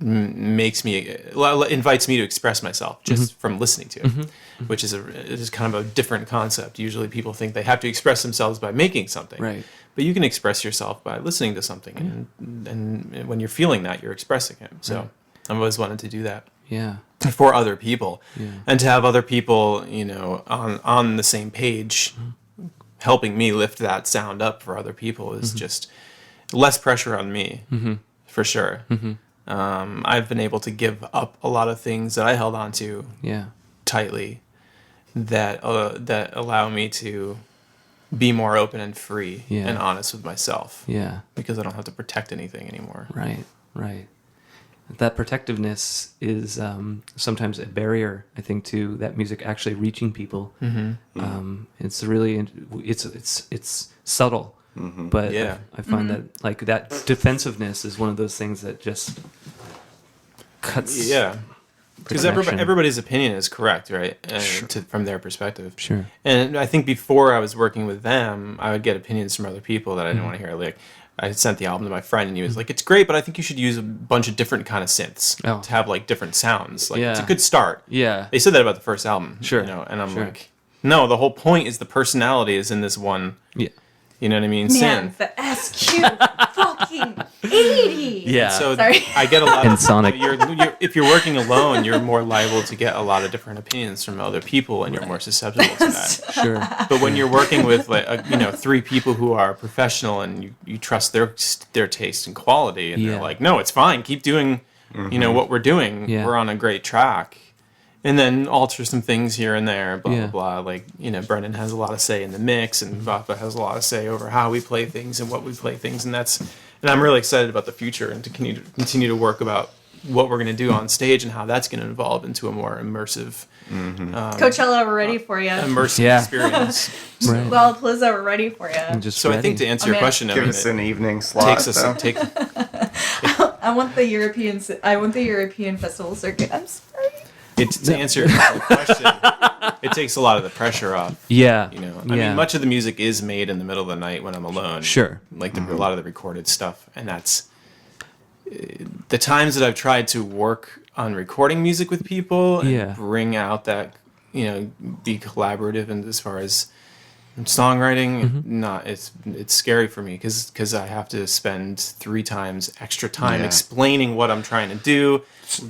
invites me to express myself just from listening to it, which is kind of a different concept. Usually people think they have to express themselves by making something, right? But you can express yourself by listening to something, and when you're feeling that, you're expressing it. So I've always wanted to do that. Yeah. For other people, and to have other people, on the same page, helping me lift that sound up for other people is just less pressure on me, for sure. I've been able to give up a lot of things that I held on to tightly that allow me to be more open and free and honest with myself. Yeah. Because I don't have to protect anything anymore. Right. Right. That protectiveness is sometimes a barrier, I think, to that music actually reaching people. It's really it's subtle, but Yeah. I find that like that defensiveness is one of those things that just cuts. Yeah. Because connection. everybody's opinion is correct, right? From their perspective. Sure. And I think before I was working with them, I would get opinions from other people that I didn't want to hear. Like, I sent the album to my friend, and he was like, "It's great, but I think you should use a bunch of different kind of synths to have like different sounds. Like, it's a good start." Yeah. They said that about the first album. Sure. You know, and I'm Sure. like, no, the whole point is the personality is in this one. Yeah. You know what I mean? Man, Synth. the SQ fucking 80. Yeah. So Sorry. I get a lot And of Sonic. if you're working alone, you're more liable to get a lot of different opinions from other people, and you're more susceptible to that. Sure. But when you're working with like three people who are professional and you trust their taste and quality, and Yeah. they're like, no, it's fine, keep doing what we're doing. Yeah. We're on a great track. And then alter some things here and there, blah, Yeah. blah, blah. Like, Brendan has a lot of say in the mix, and Vafa has a lot of say over how we play things and what we play things. And I'm really excited about the future and to continue to work about what we're going to do on stage and how that's going to evolve into a more immersive, Coachella, we're ready for you. Yeah. experience. Right. Lollapalooza, we're ready for you. I'm just So I think to ready. answer your man. question, I Give mean, us it an evening slot. takes us though. I want the European festival circuit. I'm sorry. to answer your question, it takes a lot of the pressure off. Yeah. I mean, much of the music is made in the middle of the night when I'm alone. Sure. Like a lot of the recorded stuff, and that's the times that I've tried to work on recording music with people and Yeah. bring out that be collaborative, and as far as songwriting, not it's scary for me because I have to spend 3 times extra time Yeah. explaining what I'm trying to do,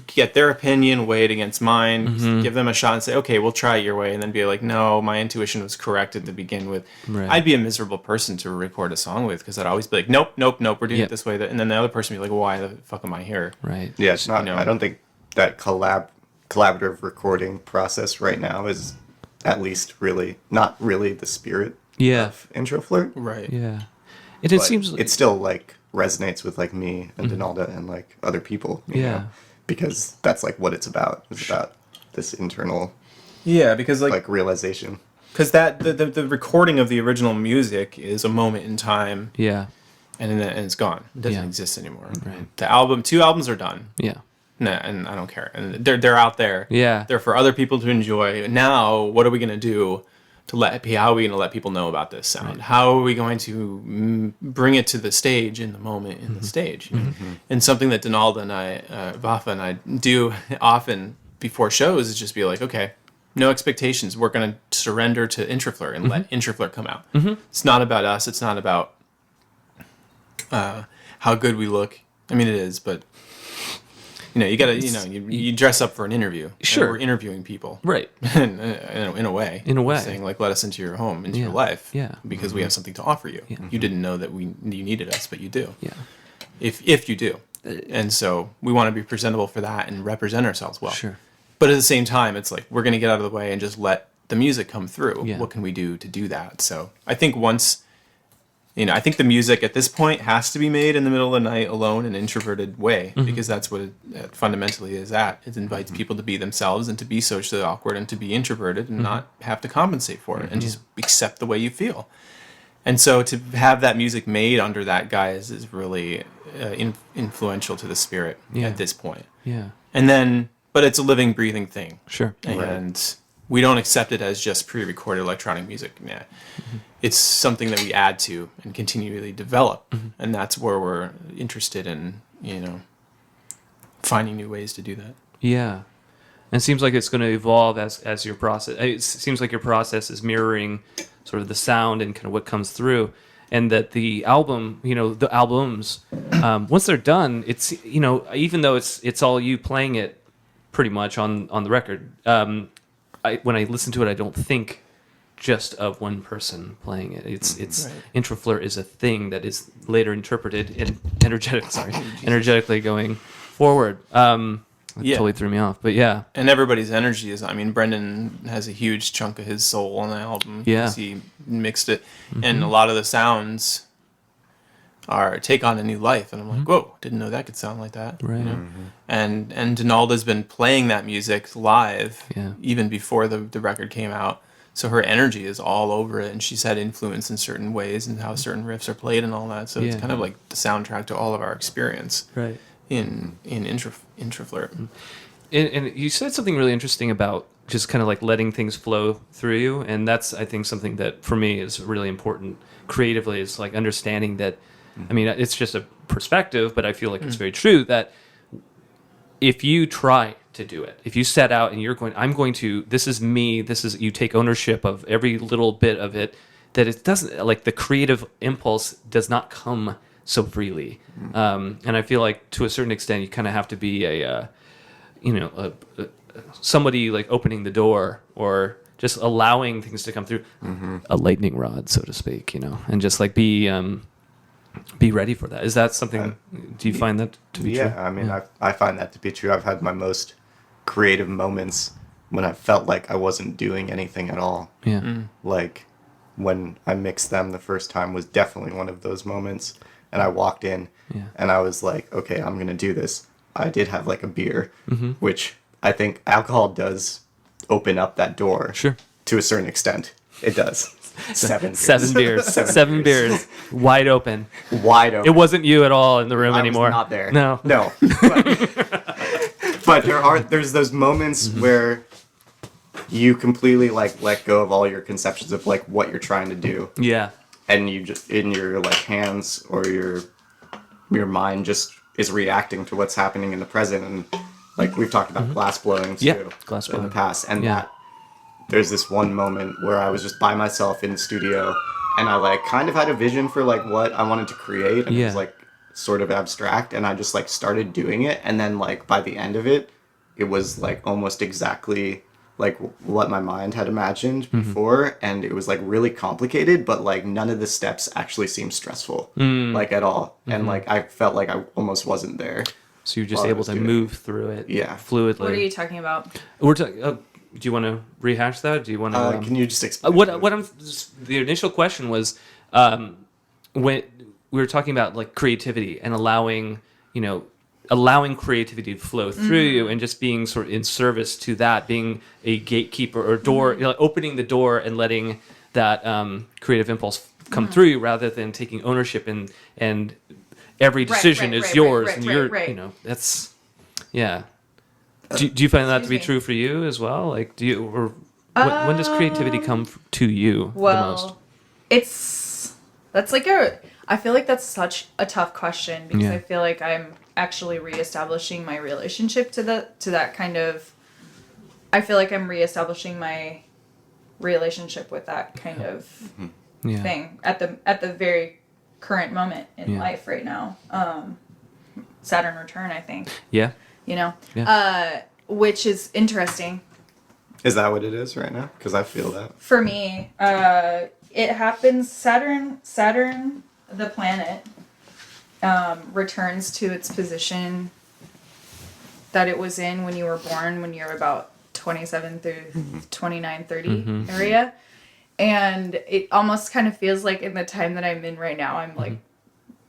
get their opinion, weigh it against mine, give them a shot and say, okay, we'll try it your way, and then be like, no, my intuition was correct at the begin with. Right. I'd be a miserable person to record a song with because I'd always be like, nope, we're doing Yeah. it this way, and then the other person would be like, well, why the fuck am I here? Right. Yeah, it's not. know. I don't think that collaborative recording process right now is at least not really the spirit Yeah. of Introflirt. Right. Yeah. And it But seems like it still like resonates with like me and Denalda and like other people. you Yeah. know, because that's like what it's about. It's about this internal Yeah, because like realization. because that the recording of the original music is a moment in time, Yeah. and it's gone. It doesn't Yeah. exist anymore. Right. The 2 albums are done. Yeah. Nah, and I don't care. And they're out there. Yeah. They're for other people to enjoy. Now, what are we gonna do how are we gonna let people know about this sound? How are we going to bring it to the stage in the moment in the stage? You know? And something that Denalda and Vafa and I do often before shows is just be like, okay, no expectations. We're gonna surrender to Introflirt and let Introflirt come out. It's not about us. It's not about how good we look. I mean, it is, but you gotta, you dress up for an interview. Sure. And we're interviewing people. Right. in a way. In a way. Saying, like, let us into your home, into your Yeah. life. Yeah. Because we have something to offer you. Yeah. You didn't know that you needed us, but you do. Yeah. If you do. And so we want to be presentable for that and represent ourselves well. Sure. But at the same time, it's like, we're going to get out of the way and just let the music come through. Yeah. What can we do to do that? So I think I think the music at this point has to be made in the middle of the night alone in an introverted way because that's what it fundamentally is at. It invites people to be themselves and to be socially awkward and to be introverted and not have to compensate for it and just accept the way you feel. And so to have that music made under that guise is really influential to the spirit at this point. Yeah. And then, but it's a living, breathing thing. Sure. And we don't accept it as just pre-recorded electronic music. Nah. It's something that we add to and continually develop. And that's where we're interested in, finding new ways to do that. Yeah. And it seems like it's going to evolve as your process. It seems like your process is mirroring sort of the sound and kind of what comes through. And that the album, the albums, once they're done, it's, even though it's all you playing it pretty much on the record, when I listen to it, I don't think just of one person playing it. It's Introflirt is a thing that is later interpreted and energetically going forward. It totally threw me off, but yeah. And everybody's energy is, Brendan has a huge chunk of his soul on the album. Yeah. Because he mixed it. And a lot of the sounds take on a new life. And I'm like, whoa, didn't know that could sound like that. Right. You know? And Denalda's been playing that music live Yeah. even before the record came out. So her energy is all over it, and she's had influence in certain ways and how certain riffs are played and all that. So it's Yeah. kind of like the soundtrack to all of our experience Right. in Introflirt. And you said something really interesting about just kind of like letting things flow through you, and that's, I think, something that for me is really important creatively, is like understanding that, I mean, it's just a perspective, but I feel like it's very true that if you try to do it, if you set out and you're going, this is me, you take ownership of every little bit of it, that it doesn't, like the creative impulse does not come so freely. And I feel like to a certain extent, you kind of have to be somebody like opening the door or just allowing things to come through, a lightning rod, so to speak, and just like be ready for that. Is that something? Do you find that to be true? Yeah, I mean, I find that to be true. I've had my most creative moments when I felt like I wasn't doing anything at all. Yeah. Like when I mixed them the first time was definitely one of those moments. And I walked in and I was like, okay, I'm going to do this. I did have like a beer, which I think alcohol does open up that door. Sure. To a certain extent. It does. Seven beers. Seven beers. Wide open. Wide open. It wasn't you at all in the room I anymore. was not there. No. No. But there's those moments where you completely like let go of all your conceptions of like what you're trying to do. Yeah. And you just in your like hands or your mind just is reacting to what's happening in the present. And like we've talked about glass blowing too. Yeah, glass in blowing. the past. And Yeah. that there's this one moment where I was just by myself in the studio and I like kind of had a vision for like what I wanted to create, and it was like sort of abstract, and I just like started doing it, and then like by the end of it was like almost exactly like what my mind had imagined before, and it was like really complicated, but like none of the steps actually seemed stressful like at all, and like I felt like I almost wasn't there. So you're just while I able was to doing move through it fluidly. What are you talking about? We're talking. Do you want to rehash that? Do you want to? Can you just explain? The initial question was when we were talking about like creativity and allowing creativity to flow through you, and just being sort of in service to that, being a gatekeeper or door, opening the door and letting that creative impulse come through you, rather than taking ownership and every decision is yours, and you're that's Do you find that to be true for you as well? Like, do you, or when does creativity come to you the most? I feel like that's such a tough question, because I feel like I'm actually reestablishing my relationship to that kind of. I feel like I'm reestablishing my relationship with that kind of thing at the very current moment in life right now. Saturn return, I think. Yeah. Which is interesting. Is that what it is right now? Because I feel that. For me, it happens, Saturn, the planet, returns to its position that it was in when you were born, when you're about 27 through 29, 30 area. And it almost kind of feels like in the time that I'm in right now, I'm like,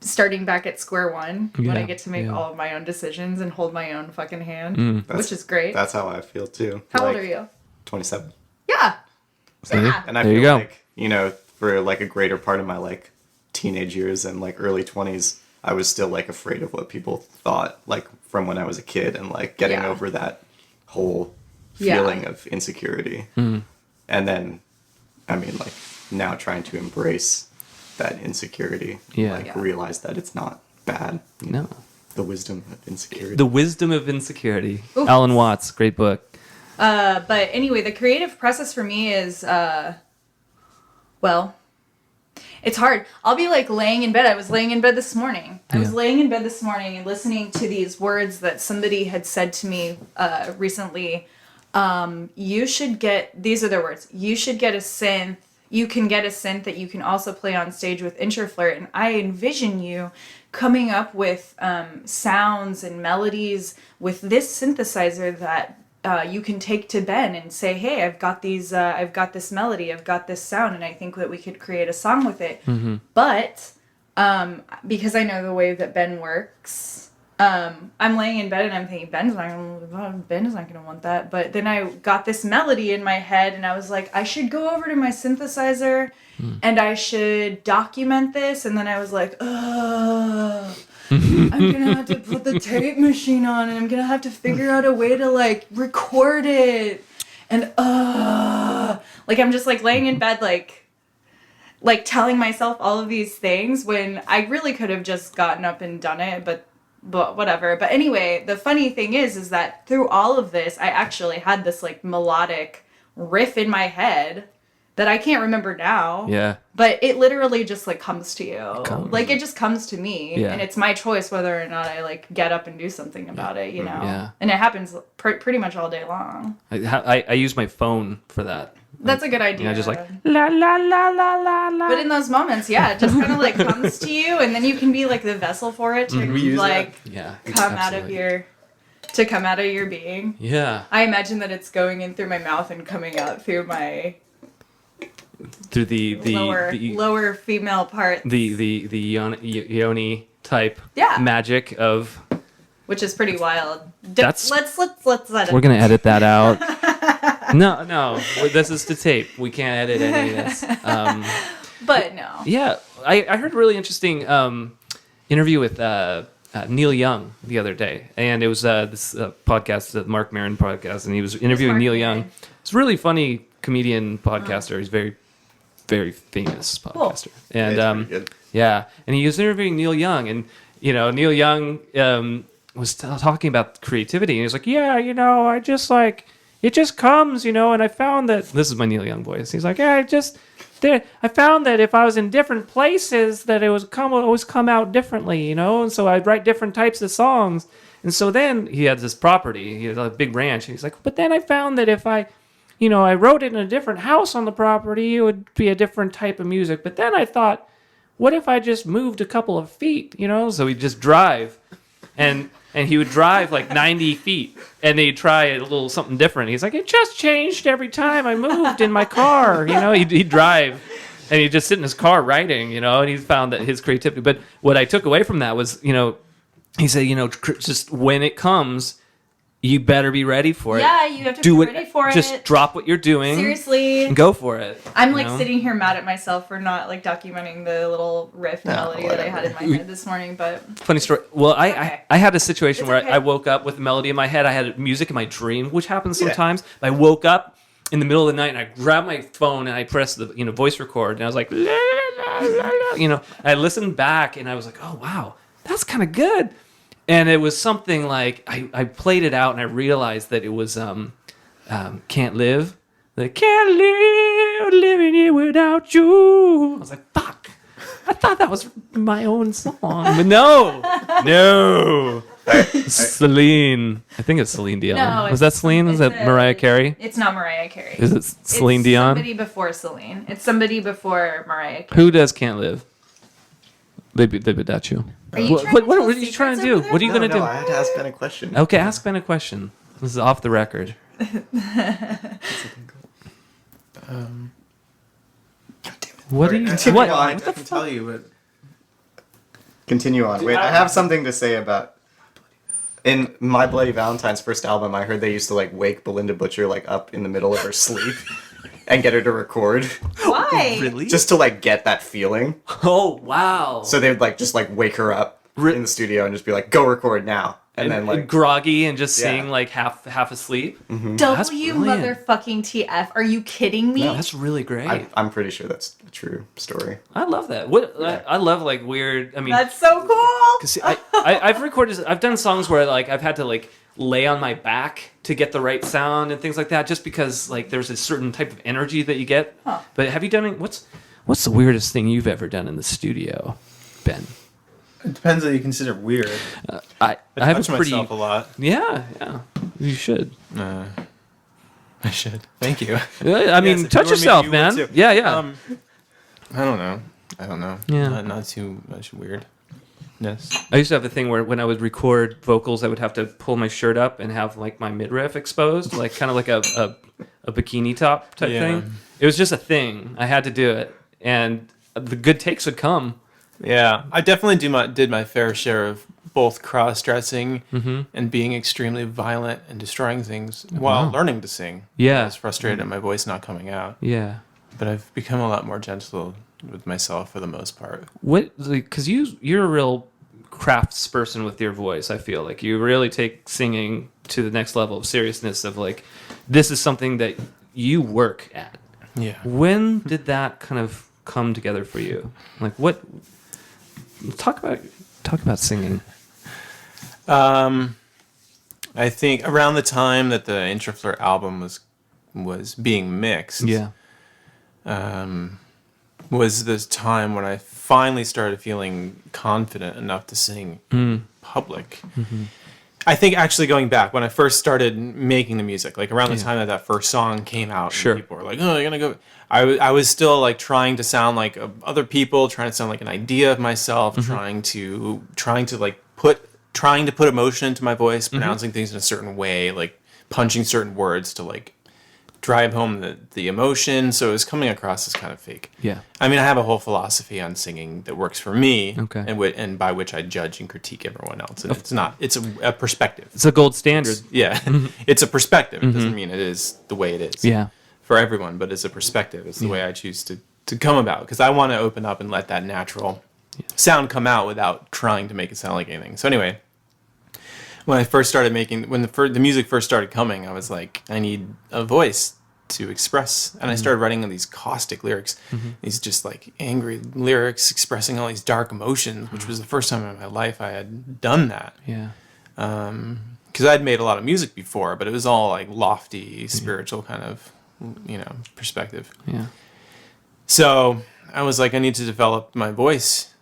starting back at square one when I get to make all of my own decisions and hold my own fucking hand, which is great. That's how I feel too. How old are you? 27. Yeah. And I There feel you go. like, for like a greater part of my like teenage years and like early 20s, I was still like afraid of what people thought, like from when I was a kid, and like getting over that whole feeling of insecurity. And then, I mean, like now trying to embrace that insecurity, realize that it's not bad. No. The wisdom of insecurity. The Wisdom of Insecurity. Oof. Alan Watts, great book. But anyway, the creative process for me is, it's hard. I'll be like laying in bed. I was laying in bed this morning. I was laying in bed this morning and listening to these words that somebody had said to me recently. These are their words. You should get a synth. You can get a synth that you can also play on stage with Introflirt. And I envision you coming up with sounds and melodies with this synthesizer that you can take to Ben and say, hey, I've got this melody, I've got this sound, and I think that we could create a song with it. But because I know the way that Ben works, I'm laying in bed and I'm thinking, Ben is not gonna want that. But then I got this melody in my head and I was like, I should go over to my synthesizer and I should document this. And then I was like, I'm gonna have to put the tape machine on and I'm gonna have to figure out a way to like record it. And like I'm just like laying in bed like telling myself all of these things when I really could have just gotten up and done it, but whatever. But anyway, the funny thing is that through all of this, I actually had this like melodic riff in my head that I can't remember now. Yeah. But it literally just like comes to you. Like it just comes to me. Yeah. And it's my choice whether or not I like get up and do something about it, you know? Yeah. And it happens pretty much all day long. I use my phone for that. That's a good idea. Just like la la la la la la. But in those moments, yeah, it just kind of like comes to you, and then you can be like the vessel for it to like come out of your being. Yeah. I imagine that it's going in through my mouth and coming out through my the lower female part, the yoni type Yeah. magic of. which is pretty wild. That's- let's let it. We're gonna edit that out. No, this is to tape. We can't edit any of this. But no. Yeah, I heard a really interesting interview with Neil Young the other day, and it was this podcast, the Mark Maron podcast, and he was interviewing Mark Neil Maron? Young. It's a really funny comedian podcaster. He's very, very famous podcaster, and It's pretty good. yeah, and he was interviewing Neil Young, and Neil Young was talking about creativity, and he was like, yeah, I just like. It just comes, and I found that... This is my Neil Young voice. He's like, yeah, I found that if I was in different places, that it would always come out differently, and so I'd write different types of songs. And so then he had this property, he had a big ranch, and he's like, but then I found that if I wrote it in a different house on the property, it would be a different type of music. But then I thought, what if I just moved a couple of feet, So he'd just drive, and he would drive like 90 feet, and he'd try a little something different. He's like, it just changed every time I moved in my car. He'd drive, and he'd just sit in his car writing, and he found that his creativity. But what I took away from that was, he said, just when it comes, you better be ready for it. Yeah, you have to be ready for it. Just drop what you're doing. Seriously. And go for it. I'm like sitting here mad at myself for not like documenting the little riff melody that I had in my head this morning, but funny story. Well, okay. I had a situation It's where okay. I woke up with a melody in my head. I had music in my dream, which happens sometimes. I woke up in the middle of the night and I grabbed my phone and I pressed the voice record and I was like, la, la, la, la. I listened back and I was like, oh wow, that's kind of good. And it was something like I played it out and I realized that it was Can't Live. The Can't Live living here without you. I was like, fuck. I thought that was my own song. But no. Celine. I think it's Celine Dion. No, was that Celine? Is that Mariah Carey? It's not Mariah Carey. Is it Celine it's Dion? Somebody before Celine. It's somebody before Mariah Carey. Who does Can't Live? They bet you. Are you trying to What tell are you trying to secrets do? over there? What are you going to do? I had to ask Ben a question. Okay, ask Ben a question. This is off the record. What are you? Continue What? on. I can tell you, but Continue on. Wait, I have something to say about. In My Bloody Valentine's first album, I heard they used to like wake Belinda Butcher like up in the middle of her sleep and get her to record, Why? Really? just to like get that feeling. Oh wow. So they would like just like wake her up in the studio and just be like, "Go record now," and then like groggy and just Yeah. sing like half asleep. W brilliant. motherfucking TF. Are you kidding me? No, that's really great. I'm pretty sure that's a true story. I love that. I love like weird. I mean, That's so cool. Cause I've recorded, I've done songs where like I've had to like lay on my back to get the right sound and things like that, just because like there's a certain type of energy that you get. Huh. But have you done it? What's the weirdest thing you've ever done in the studio, Ben? it depends what you consider weird. I I have touch a pretty myself a lot. yeah. You should. I should. Thank you. I mean, Yes, if touch you were me, yourself, you would man. too. Yeah. I don't know. Yeah. Not too much weirdness. I used to have a thing where when I would record vocals, I would have to pull my shirt up and have like my midriff exposed, like kind of like a bikini top type Yeah. thing. It was just a thing. I had to do it, and the good takes would come, Yeah, I definitely did my fair share of both cross-dressing and being extremely violent and destroying things while learning to sing. Yeah. I was frustrated at my voice not coming out, Yeah. but I've become a lot more gentle with myself for the most part. Because you're a real craftsperson with your voice. I feel like you really take singing to the next level of seriousness. Of like, this is something that you work at. Yeah. When did that kind of come together for you? Like, what? Talk about singing. I think around the time that the Introflirt album was being mixed, was this time when I finally started feeling confident enough to sing public. I think actually going back when I first started making the music, like around the time that first song came out, and people were like, "Oh, you're gonna go." I was still like trying to sound like other people, trying to sound like an idea of myself, trying to put emotion into my voice, pronouncing things in a certain way, like punching certain words to like drive home the emotion. So it was coming across as kind of fake. Yeah. I mean, I have a whole philosophy on singing that works for me, Okay. and by which I judge and critique everyone else. And it's not. It's a perspective. It's a gold standard. It's a perspective. It doesn't mean it is the way it is. Yeah. For everyone, but it's a perspective. It's the way I choose to come about, because I want to open up and let that natural sound come out without trying to make it sound like anything. So anyway, when I first started when the music first started coming, I was like, I need a voice to express, and I started writing these caustic lyrics, these just like angry lyrics expressing all these dark emotions, which was the first time in my life I had done that. Yeah. Because I'd made a lot of music before, but it was all like lofty, spiritual kind of, perspective. Yeah. So I was like, I need to develop my voice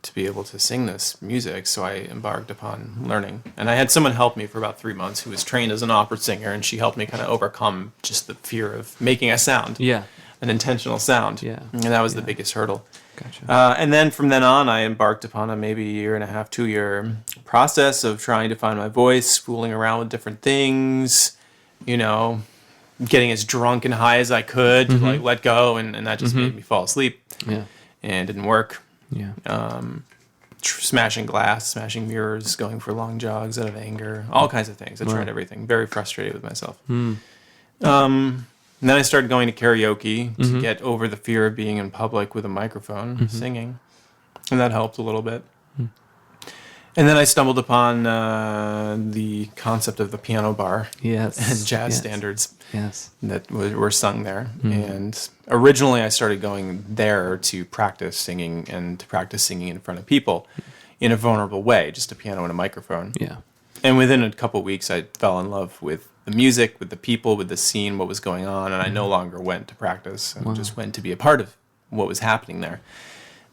to be able to sing this music. So I embarked upon learning. And I had someone help me for about 3 months who was trained as an opera singer, and she helped me kind of overcome just the fear of making a sound. Yeah. An intentional sound. Yeah. And that was the biggest hurdle. Gotcha. And then from then on, I embarked upon a maybe 1.5, 2 year process of trying to find my voice, fooling around with different things, getting as drunk and high as I could to like let go, and that just made me fall asleep. Yeah. And it didn't work. Yeah. Smashing glass, smashing mirrors, going for long jogs out of anger, all kinds of things. I tried everything. Very frustrated with myself. And then I started going to karaoke to get over the fear of being in public with a microphone, singing. And that helped a little bit. And then I stumbled upon the concept of the piano bar and jazz standards that were sung there. And originally I started going there to practice singing and to practice singing in front of people in a vulnerable way, just a piano and a microphone. Yeah. And within a couple of weeks, I fell in love with the music, with the people, with the scene, what was going on. And I no longer went to practice. I just went to be a part of what was happening there.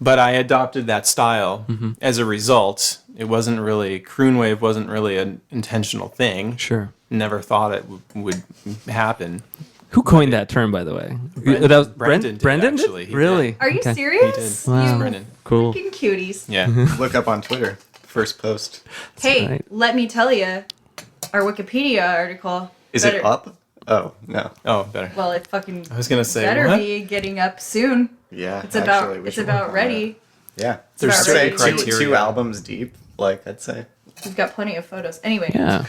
But I adopted that style as a result. It wasn't really, croon wave wasn't really an intentional thing. Sure. Never thought it would happen. Who coined that term, by the way? Brendan, that was Brendan did, actually. He Really? did. Are you Okay. serious? He did. Wow. Brendan. Cool. Fucking cuties. Yeah. Look up on Twitter. First post. Hey, right. let me tell you, our Wikipedia article. Is it up? Oh, no. Oh, better. Well, it fucking I was going to say, better what? be getting up soon. Yeah. It's actually, we it's should about work on ready. that. Yeah. There's about certain ready. criteria. Two albums deep, like I'd say. We've got plenty of photos. Anyway. Yeah.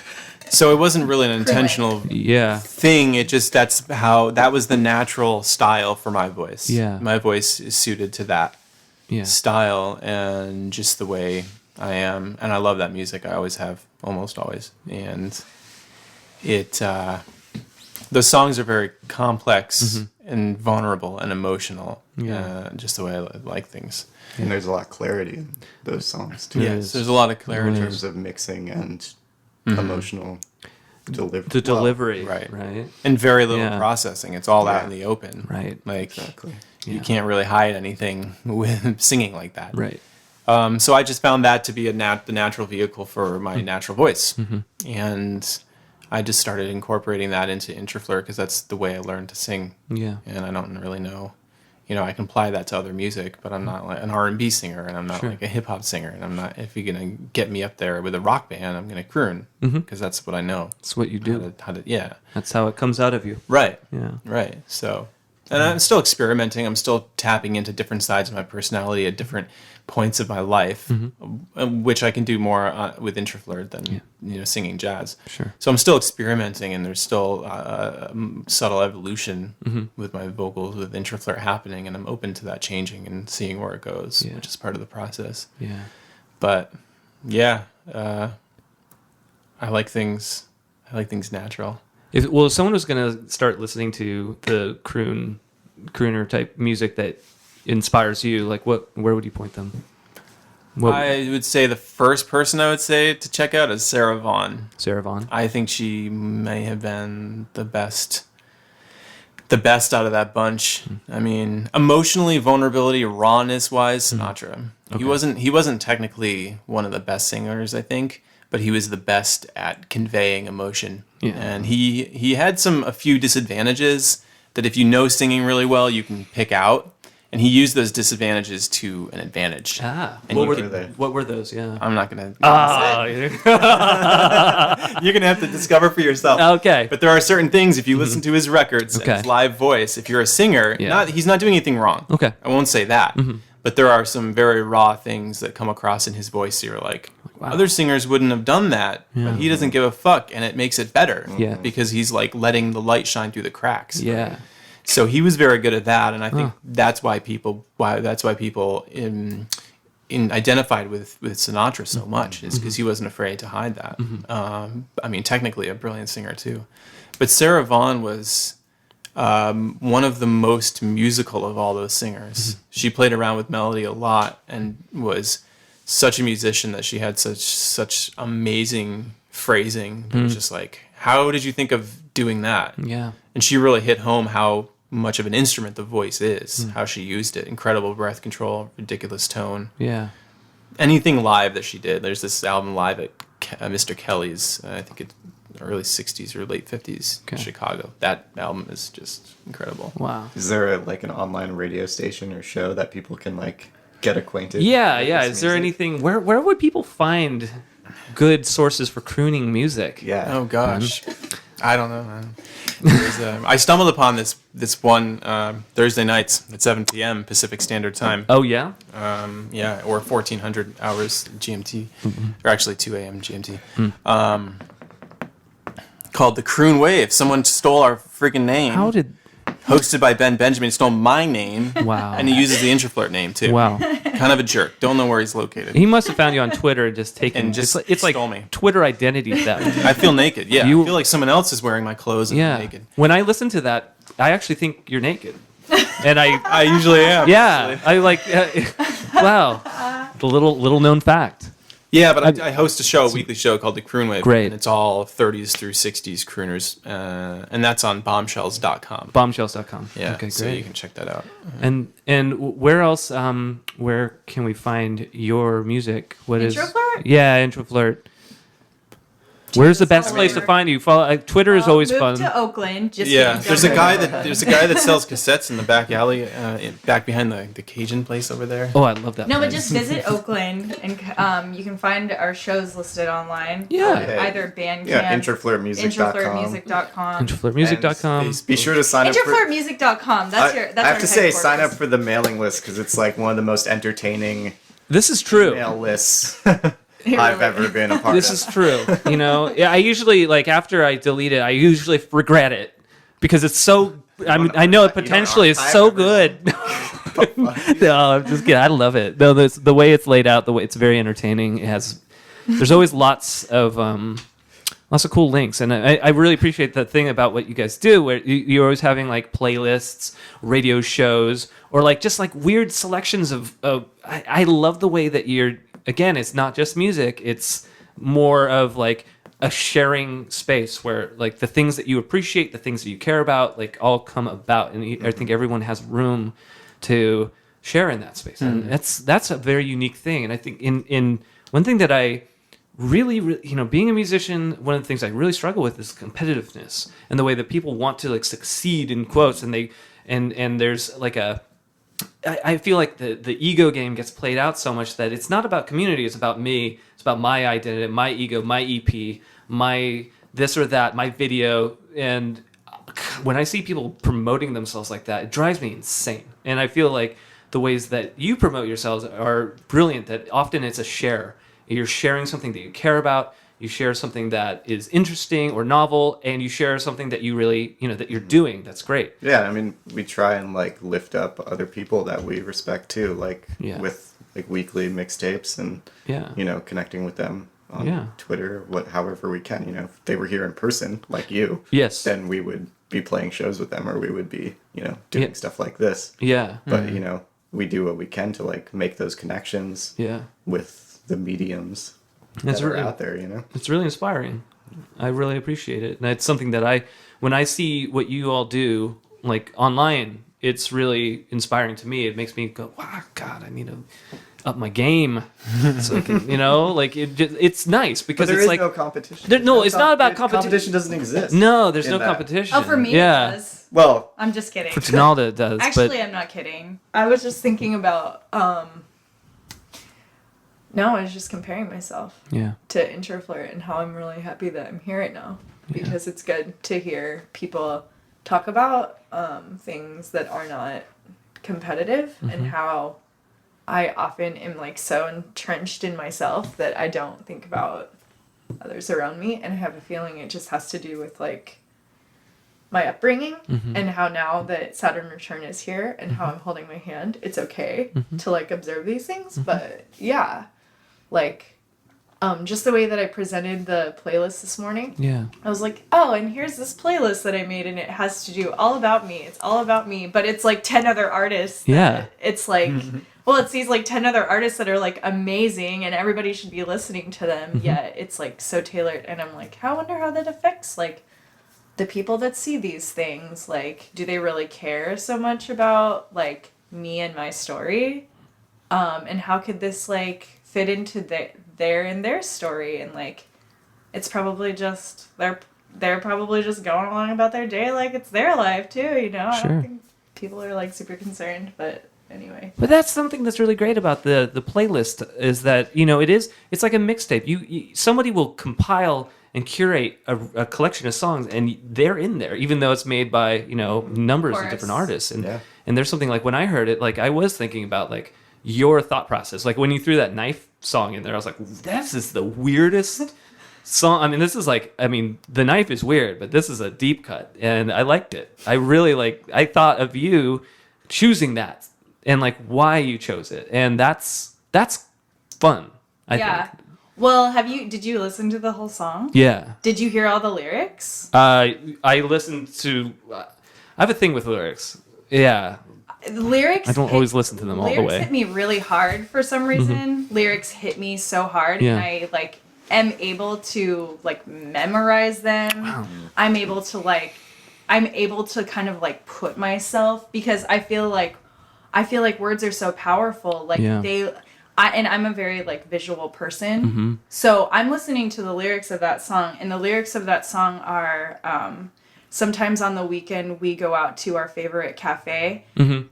So it wasn't really an intentional Yeah. thing. It just, that was the natural style for my voice. Yeah. My voice is suited to that Yeah. style and just the way I am. And I love that music. I always have, almost always. And the songs are very complex and vulnerable and emotional. Yeah. Just the way I like things. And there's a lot of clarity in those songs, too. Yes, there's a lot of In clarity. terms of mixing and emotional delivery. The delivery. right. Right. And very little Yeah. processing. It's all out Yeah. in the open. Right. Like, Exactly. you can't really hide anything with singing like that. Right. So I just found that to be the natural vehicle for my natural voice. And I just started incorporating that into Introflirt because that's the way I learned to sing. Yeah. And I don't really know. I can apply that to other music, but I'm not like an R&B singer, and I'm not like a hip-hop singer, and I'm not, if you're going to get me up there with a rock band, I'm going to croon, because that's what I know. That's what you do. Yeah. That's how it comes out of you. Right. Yeah. Right. So, and I'm still experimenting. I'm still tapping into different sides of my personality, a different points of my life, which I can do more with Introflirt than singing jazz. Sure. So I'm still experimenting, and there's still subtle evolution with my vocals with Introflirt happening, and I'm open to that changing and seeing where it goes, which is part of the process. Yeah. But yeah, I like things natural. If someone was going to start listening to the crooner type music that inspires you, like where would you point them? I would say the first person I would say to check out is Sarah Vaughan. Sarah Vaughan. I think she may have been the best out of that bunch. I mean, emotionally, vulnerability, rawness wise, Sinatra. Okay. He wasn't technically one of the best singers, I think, but he was the best at conveying emotion. Yeah. And he had a few disadvantages that if you know singing really well, you can pick out. And he used those disadvantages to an advantage. And what were those? Yeah. I'm not going to You're going to have to discover for yourself. Okay. But there are certain things, if you listen to his records and his live voice, if you're a singer, he's not doing anything wrong. Okay. I won't say that. But there are some very raw things that come across in his voice. So you're like, wow. Other singers wouldn't have done that, but he doesn't give a fuck, and it makes it better. Yeah. Because he's like letting the light shine through the cracks. Yeah. So he was very good at that, and I think that's why people identified with Sinatra so much, is because he wasn't afraid to hide that. I mean, technically a brilliant singer too, but Sarah Vaughan was one of the most musical of all those singers. She played around with melody a lot and was such a musician that she had such amazing phrasing. It was just like, how did you think of doing that? Yeah. And she really hit home how much of an instrument the voice is, how she used it. Incredible breath control, ridiculous tone. Yeah. Anything live that she did. There's this album live at Mr. Kelly's, I think it's early 60s or late 50s in Chicago. That album is just incredible. Wow. Is there an online radio station or show that people can get acquainted? Yeah. Is there anything, where would people find good sources for crooning music? Yeah. Oh gosh. I don't know, man. I stumbled upon this one Thursday nights at 7 p.m. Pacific Standard Time. Oh, yeah? Or 1400 hours GMT, or actually 2 a.m. GMT. Called The Croon Wave. Someone stole our freaking name. How did... Hosted by Ben Benjamin. He stole my name. Wow. And he uses the Introflirt name, too. Wow. Kind of a jerk. Don't know where he's located. He must have found you on Twitter and just taken... And just it's stole like me. Twitter identity theft. I feel naked, yeah. I feel like someone else is wearing my clothes and I'm naked. When I listen to that, I actually think you're naked. And I usually am. Yeah. I like... wow. The little known fact. Yeah, but I host a weekly show called The Croon Wave. Great. And it's all 30s through 60s crooners. And that's on bombshells.com. Bombshells.com. Yeah, okay, so great. you can check that out. And where else, where can we find your music? Introflirt? Yeah, Introflirt. Where's the best place to find you? Follow Twitter is always fun. Moved to Oakland. Just yeah, kidding, there's a guy that sells cassettes in the back alley, back behind the Cajun place over there. Oh, I love that. No, place. but just visit Oakland, and you can find our shows listed online. Yeah. Either Bandcamp. Yeah, Introflirtmusic.com. Introflirtmusic.com. Introflirtmusic.com. Be sure to sign up for... Introflirtmusic.com. That's I have to say, sign up headquarters. for the mailing list, because it's one of the most entertaining This is true. email lists I've ever been a part This of. is true. I usually, after I delete it, I usually regret it because it's so. I know it potentially is so good. No, I'm just kidding. I love it. No, the way it's laid out, the way it's very entertaining. There's always lots of cool links, and I really appreciate the thing about what you guys do, where you're always having playlists, radio shows, or just weird selections of. I love the way that you're. Again, it's not just music. It's more of a sharing space where the things that you appreciate, the things that you care about, all come about, and I think everyone has room to share in that space, and that's a very unique thing. And I think in one thing that I really, being a musician, one of the things I really struggle with is competitiveness and the way that people want to succeed in quotes, and there's I feel like the ego game gets played out so much that it's not about community, it's about me, it's about my identity, my ego, my EP, my this or that, my video. And when I see people promoting themselves like that, it drives me insane. And I feel like the ways that you promote yourselves are brilliant. That often it's a share. You're sharing something that you care about. You share something that is interesting or novel, and you share something that you really, that you're doing. That's great. Yeah, I mean, we try and like lift up other people that we respect too, like with like weekly mixtapes and connecting with them on Twitter, however we can. If they were here in person, like you, yes, then we would be playing shows with them, or we would be, doing stuff like this. Yeah, but we do what we can to like make those connections. Yeah, with the mediums. That's that are really out there, It's really inspiring. I really appreciate it, and it's something that when I see what you all do, like online, it's really inspiring to me. It makes me go, "Wow, God, I need to up my game." So I can, it's nice because but it's like no competition. It's not about competition. Competition doesn't exist. No, there's no competition. Oh, for me, it does. Well, I'm just kidding. For Denalda, it does. Actually, I'm not kidding. I was just thinking about. No, I was just comparing myself to Introflirt and how I'm really happy that I'm here right now because it's good to hear people talk about things that are not competitive and how I often am like so entrenched in myself that I don't think about others around me, and I have a feeling it just has to do with like my upbringing and how now that Saturn return is here and how I'm holding my hand, it's okay to like observe these things. But yeah, like just the way that I presented the playlist this morning. Yeah. I was like, oh, and here's this playlist that I made and it has to do all about me. It's all about me, but it's like 10 other artists. Yeah. It's like, well, it's these like 10 other artists that are like amazing and everybody should be listening to them. Yet it's like so tailored. And I'm like, I wonder how that affects like the people that see these things. Like, do they really care so much about like me and my story? And how could this like fit into their story? And like, it's probably just they're probably just going along about their day like it's their life too, Sure. I don't think people are like super concerned, but anyway. But that's something that's really great about the playlist is that it's like a mixtape. You somebody will compile and curate a collection of songs, and they're in there, even though it's made by numbers of different artists. And and there's something like when I heard it, like I was thinking about like your thought process. Like when you threw that knife song in there, I was like, this is the weirdest song. I mean, the knife is weird, but this is a deep cut, and I liked it. I really I thought of you choosing that and like why you chose it, and that's fun. I think. Well, did you listen to the whole song? Yeah. Did you hear all the lyrics? I listened to. I have a thing with lyrics. Yeah. Lyrics. I don't always listen to them all the way. Lyrics hit me really hard for some reason. Lyrics hit me so hard, and I am able to like memorize them. Wow. I'm able to kind of like put myself, because I feel like words are so powerful. Like I'm a very like visual person. So I'm listening to the lyrics of that song, and the lyrics of that song are sometimes on the weekend we go out to our favorite cafe.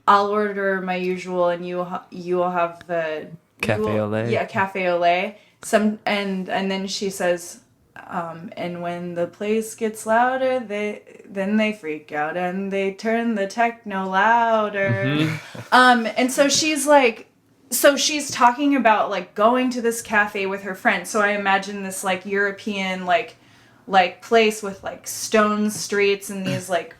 I'll order my usual, and you will have the cafe au lait. Yeah, cafe au lait. And then she says, and when the place gets louder, they freak out and they turn the techno louder. And so she's like. So she's talking about like going to this cafe with her friend. So I imagine this like European like place with like stone streets and these like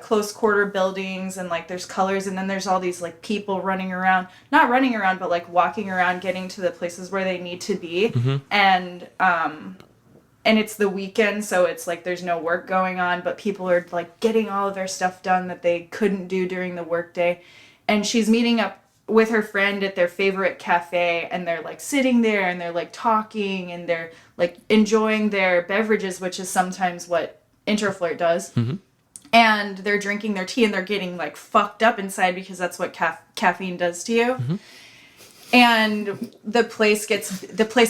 close quarter buildings, and like there's colors, and then there's all these like people running around, not running around, but like walking around, getting to the places where they need to be. And it's the weekend, so it's like there's no work going on, but people are like getting all of their stuff done that they couldn't do during the workday. And she's meeting up with her friend at their favorite cafe, and they're like sitting there and they're like talking and they're like enjoying their beverages, which is sometimes what Introflirt does. And they're drinking their tea and they're getting like fucked up inside because that's what caffeine does to you. And the place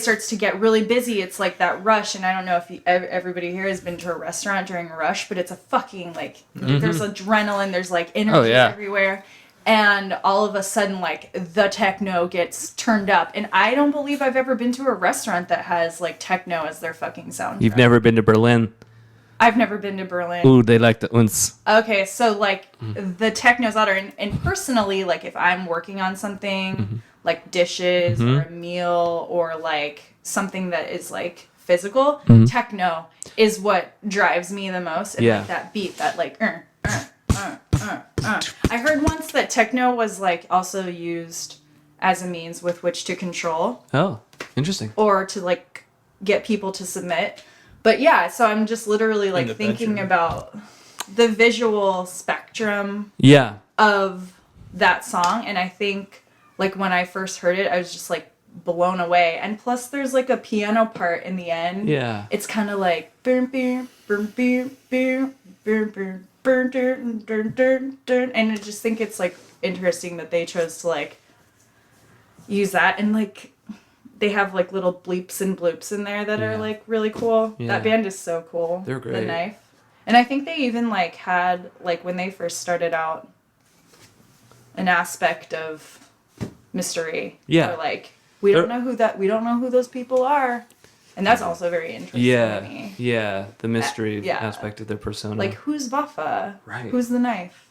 starts to get really busy. It's like that rush, and I don't know if everybody here has been to a restaurant during a rush, but it's a fucking like there's adrenaline, there's like energy everywhere. And all of a sudden, like, the techno gets turned up. And I don't believe I've ever been to a restaurant that has, like, techno as their fucking soundtrack. You've never been to Berlin? I've never been to Berlin. Ooh, they like the uns. Okay, so like the techno's louder, and personally, like if I'm working on something like dishes or a meal or like something that is like physical, techno is what drives me the most. And like that beat, that like. I heard once that techno was like also used as a means with which to control. Oh, interesting. Or to like get people to submit. But yeah, so I'm just literally like thinking about the visual spectrum of that song. And I think like when I first heard it, I was just like blown away. And plus there's like a piano part in the end. Yeah. It's kind of like boom, boom, boom, boom, boom, boom, boom. And I just think it's like interesting that they chose to like use that, and like they have like little bleeps and bloops in there that are like really cool. That band is so cool. They're great. The Knife. And I think they even like had like when they first started out an aspect of mystery. Yeah. Or like we don't know who those people are. And that's also very interesting to me. Yeah, the mystery aspect of their persona. Like, who's Vafa? Right. Who's the Knife?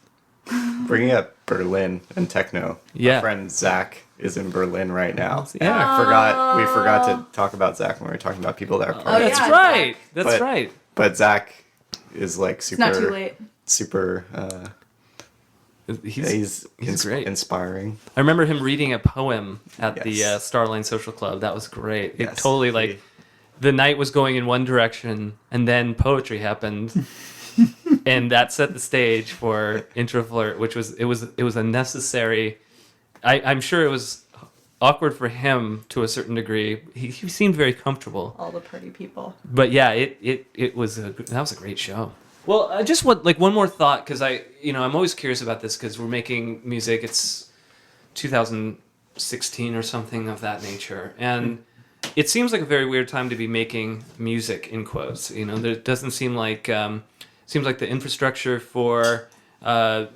Bringing up Berlin and techno. Yeah. My friend Zach is in Berlin right now. Yeah. We forgot to talk about Zach when we were talking about people that are Oh, partying. That's yeah, right. Zach. That's right. But Zach is like super. It's not too late. Super. He's great. Inspiring. I remember him reading a poem at the Yes. Starline Social Club. That was great. It Yes. totally like the night was going in one direction, and then poetry happened, and that set the stage for Introflirt, which was it was a necessary. I'm sure it was awkward for him to a certain degree. He seemed very comfortable. All the pretty people. But yeah, it was that was a great show. Well, I just want like one more thought, because I'm always curious about this, because we're making music. It's 2016 or something of that nature, and it seems like a very weird time to be making music, in quotes. There doesn't seem like seems like the infrastructure for the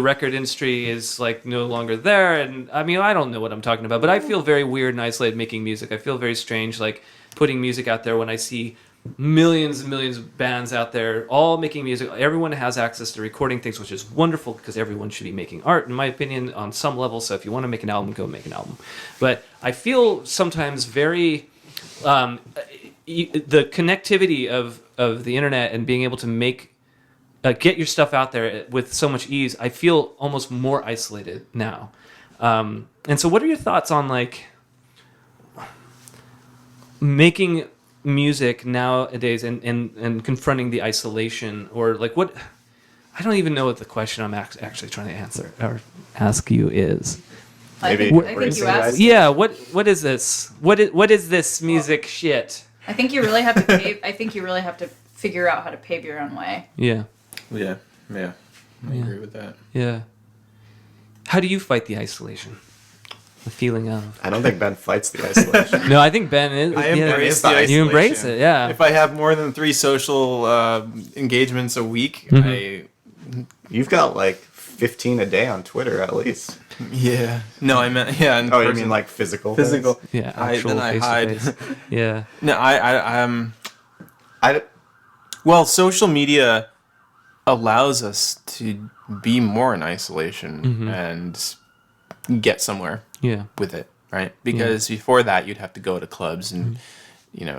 record industry is like no longer there. And I mean, I don't know what I'm talking about, but I feel very weird and isolated making music. I feel very strange, like putting music out there when I see millions and millions of bands out there all making music. Everyone has access to recording things, which is wonderful, because everyone should be making art, in my opinion, on some level. So if you want to make an album, go make an album. But I feel sometimes very the connectivity of the internet and being able to make get your stuff out there with so much ease. I feel almost more isolated now. And so what are your thoughts on like making music nowadays and confronting the isolation, or like what? I don't even know what the question I'm actually trying to answer or ask you is. Maybe I think you asked. Yeah, what is this? What is this music shit? I think you really have to pave. I think you really have to figure out how to pave your own way. Yeah. Yeah. I agree with that. Yeah. How do you fight the isolation? The feeling of. I don't think Ben fights the isolation. No, I think Ben is. I embrace the isolation. You embrace it, yeah. If I have more than 3 social engagements a week, You've got like 15 a day on Twitter at least. Yeah. No, I meant in Oh, you person. mean like physical? Physical. things? Yeah, I actual hide. face-to-face. Yeah. No, I well, social media allows us to be more in isolation and get somewhere Yeah. with it, right? Because before that, you'd have to go to clubs and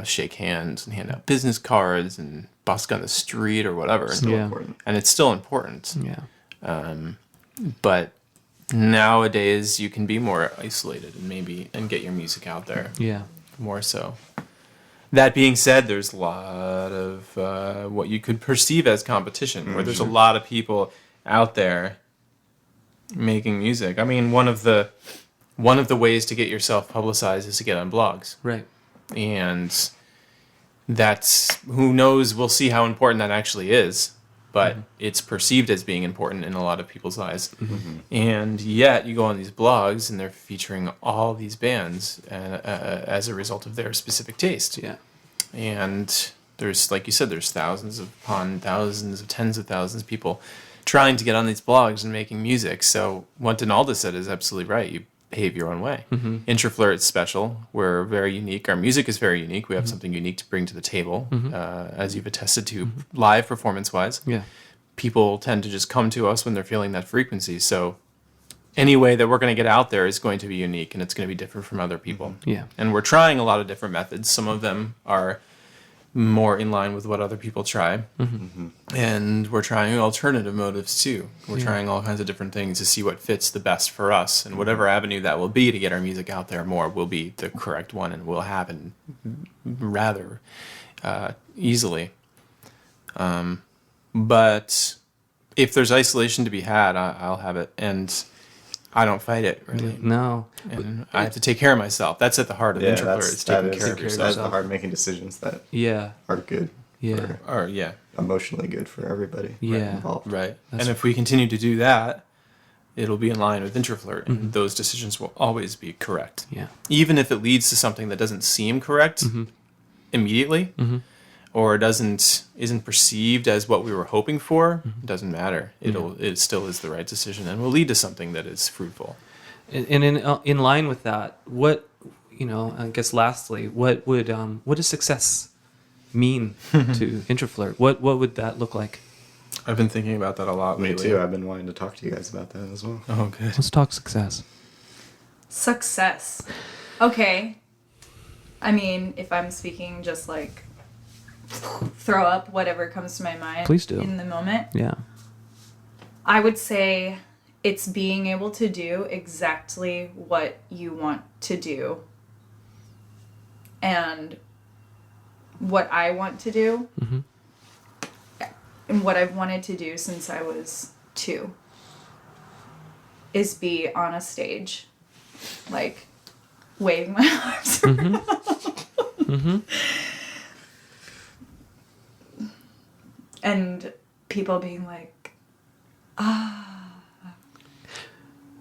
shake hands and hand out business cards and busk on the street or whatever. Yeah. important. And it's still important. Yeah. But nowadays, you can be more isolated and get your music out there Yeah. more so. That being said, there's a lot of what you could perceive as competition, where there's a lot of people out there making music. I mean, one of the ways to get yourself publicized is to get on blogs, Right. and that's, who knows? We'll see how important that actually is, but it's perceived as being important in a lot of people's eyes. And yet, you go on these blogs, and they're featuring all these bands as a result of their specific taste. Yeah. And there's, like you said, there's thousands upon thousands of tens of thousands of people trying to get on these blogs and making music. So what Denalda said is absolutely right. behave your own way. Introflirt is special. We're very unique. Our music is very unique. We have something unique to bring to the table, as you've attested to, live performance-wise. Yeah. People tend to just come to us when they're feeling that frequency. So any way that we're going to get out there is going to be unique, and it's going to be different from other people. Yeah. And we're trying a lot of different methods. Some of them are more in line with what other people try. And we're trying alternative motives too. We're trying all kinds of different things to see what fits the best for us. And whatever avenue that will be to get our music out there more will be the correct one and will happen rather easily. But if there's isolation to be had, I'll have it. And I don't fight it, really. No. And I have to take care of myself. That's at the heart of Introflirt. It's taking care of yourself. That's the hard making decisions that Yeah. are good. Yeah. Or, yeah. Emotionally good for everybody Yeah. involved. Right. And if we continue to do that, it'll be in line with Introflirt, and those decisions will always be correct. Yeah. Even if it leads to something that doesn't seem correct immediately, or isn't perceived as what we were hoping for, it doesn't matter. It still is the right decision, and will lead to something that is fruitful. And in line with that, what, I guess lastly, what does success mean to Introflirt? What would that look like? I've been thinking about that a lot Me lately. too. I've been wanting to talk to you guys about that as well. Oh, good. Let's talk success. Success. Okay. I mean, if I'm speaking just like throw up whatever comes to my mind Please do. in the moment, Yeah. I would say it's being able to do exactly what you want to do and what I want to do and what I've wanted to do since I was 2 is be on a stage, like waving my arms around. And people being like,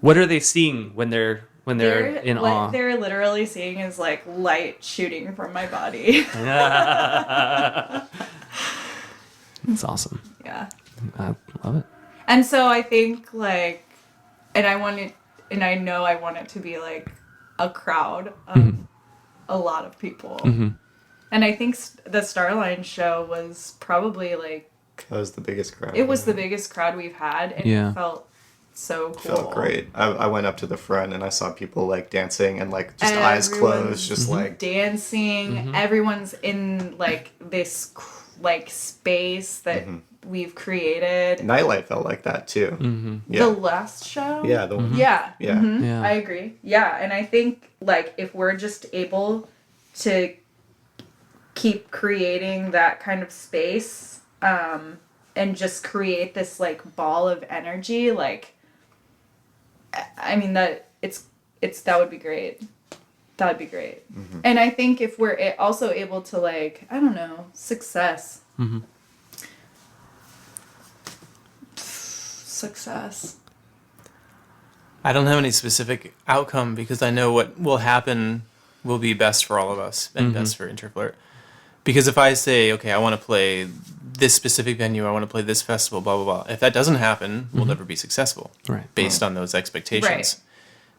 What are they seeing when they're in what awe? they're literally seeing is like light shooting from my body. It's awesome. Yeah. I love it. And so I think like, and I know I want it to be like a crowd of a lot of people. And I think the Starline show was probably like, That was the biggest crowd. it was the biggest crowd we've had, and Yeah. it felt so cool. Felt great. I went up to the front and I saw people like dancing and like just eyes Everyone's closed, just like dancing. Everyone's in like this like space that we've created. Nightlight felt like that too. The Yeah. last show. Yeah. Yeah. Yeah. Yeah. I agree. Yeah, and I think like if we're just able to keep creating that kind of space, and just create this like ball of energy, like I mean that that would be great. That would be great. And I think if we're also able to like, I don't know, success. Success. I don't have any specific outcome because I know what will happen will be best for all of us and best for Introflirt. Because if I say, okay, I want to play this specific venue, I want to play this festival, blah, blah, blah. If that doesn't happen, we'll never be successul. Right. Based on those expectations. Right.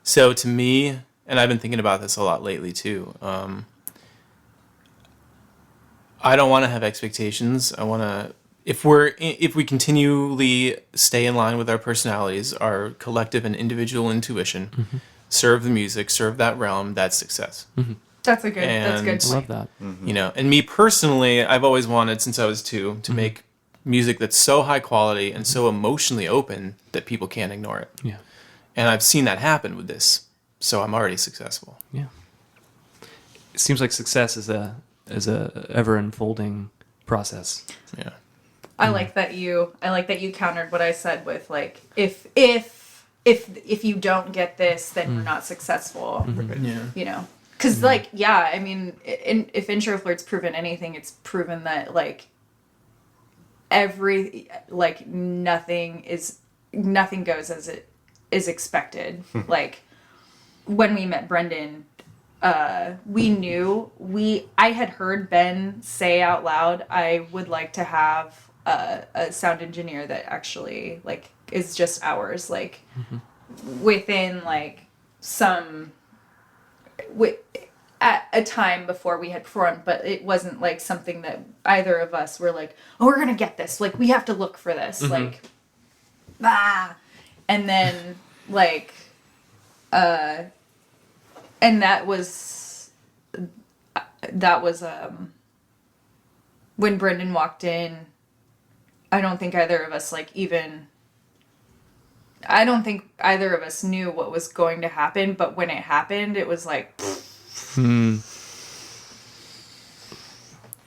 So to me, and I've been thinking about this a lot lately too, I don't want to have expectations. I want to, if we continually stay in line with our personalities, our collective and individual intuition, serve the music, serve that realm, that's success. That's a good. That's a good And- point. Love that. You know, and me personally, I've always wanted since I was 2 to make music that's so high quality and so emotionally open that people can't ignore it. Yeah. And I've seen that happen with this, so I'm already successful. Yeah. It seems like success is a ever unfolding process. Yeah. I like that you countered what I said with like if you don't get this, then you're not successful. Yeah. You know, because like I mean, if Introflirt's proven anything, it's proven that like nothing goes as it is expected. Like when we met Brendan, we knew I had heard Ben say out loud, I would like to have a sound engineer that actually like is just ours, like within like at a time before we had performed, but it wasn't like something that either of us were like, oh, we're gonna get this, like we have to look for this, like and then like and that was when Brendan walked in. I don't think either of us knew what was going to happen, but when it happened, it was like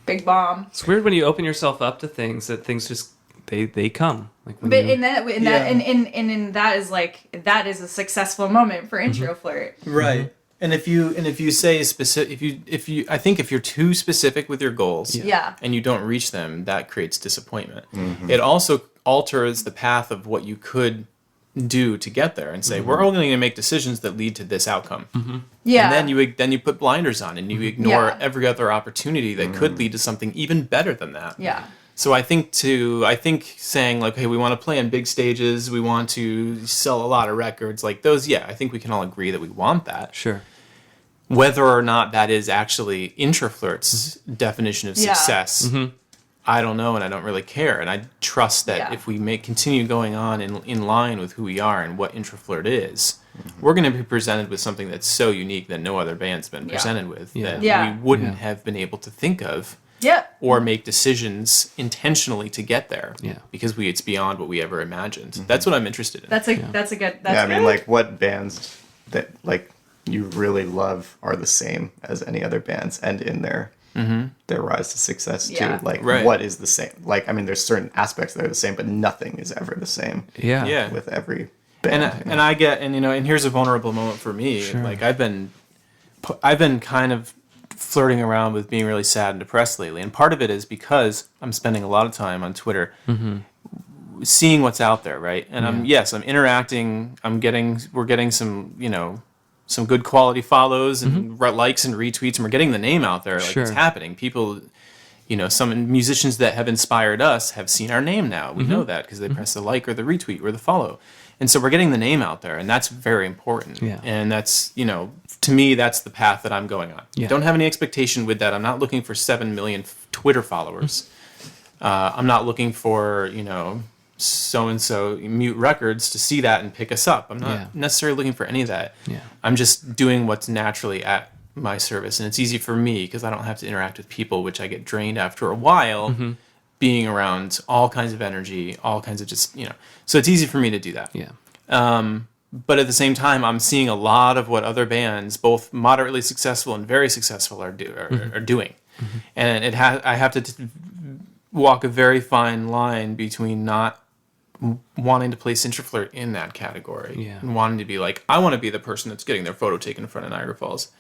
big bomb. It's weird when you open yourself up to things that things just they come. Like when But you, that is a successful moment for Introflirt. Right. And if you say specific, I think if you're too specific with your goals, Yeah. and you don't reach them, that creates disappointment. It also alters the path of what you could do to get there, and say we're only going to make decisions that lead to this outcome. Yeah. And then you put blinders on, and you ignore every other opportunity that could lead to something even better than that. Yeah. So I think saying like, hey, we want to play in big stages, we want to sell a lot of records, like those, I think we can all agree that we want that. sure. Whether or not that is actually Introflirt's definition of success, I don't know, and I don't really care. And I trust that if we continue going on in line with who we are and what Introflirt is, we're going to be presented with something that's so unique that no other band's been presented with, that we wouldn't have been able to think of. Or make decisions intentionally to get there. Because it's beyond what we ever imagined. That's what I'm interested in. That's a good. That's I good. mean, like, what bands that like you really love are the same as any other bands, and in their rise to success too. Yeah. Like, Right. what is the same? Like, I mean, there's certain aspects that are the same, but nothing is ever the same. Yeah. With every band. And I get, and here's a vulnerable moment for me. Sure. Like I've been kind of flirting around with being really sad and depressed lately, and part of it is because I'm spending a lot of time on Twitter, seeing what's out there, right? And I'm interacting. We're getting some some good quality follows and likes and retweets, and we're getting the name out there. Like it's happening. People, some musicians that have inspired us have seen our name now. We know that because they press the like or the retweet or the follow. And so we're getting the name out there, and that's very important. Yeah. And that's, to me, that's the path that I'm going on. Yeah. I don't have any expectation with that. I'm not looking for 7 million Twitter followers. I'm not looking for, so-and-so Mute Records to see that and pick us up. I'm not necessarily looking for any of that. Yeah. I'm just doing what's naturally at my service. And it's easy for me because I don't have to interact with people, which I get drained after a while. Being around all kinds of energy, all kinds of just, so it's easy for me to do that. Yeah. But at the same time, I'm seeing a lot of what other bands, both moderately successful and very successful, are doing. And I have to walk a very fine line between not wanting to place Introflirt in that category and wanting to be like, I want to be the person that's getting their photo taken in front of Niagara Falls.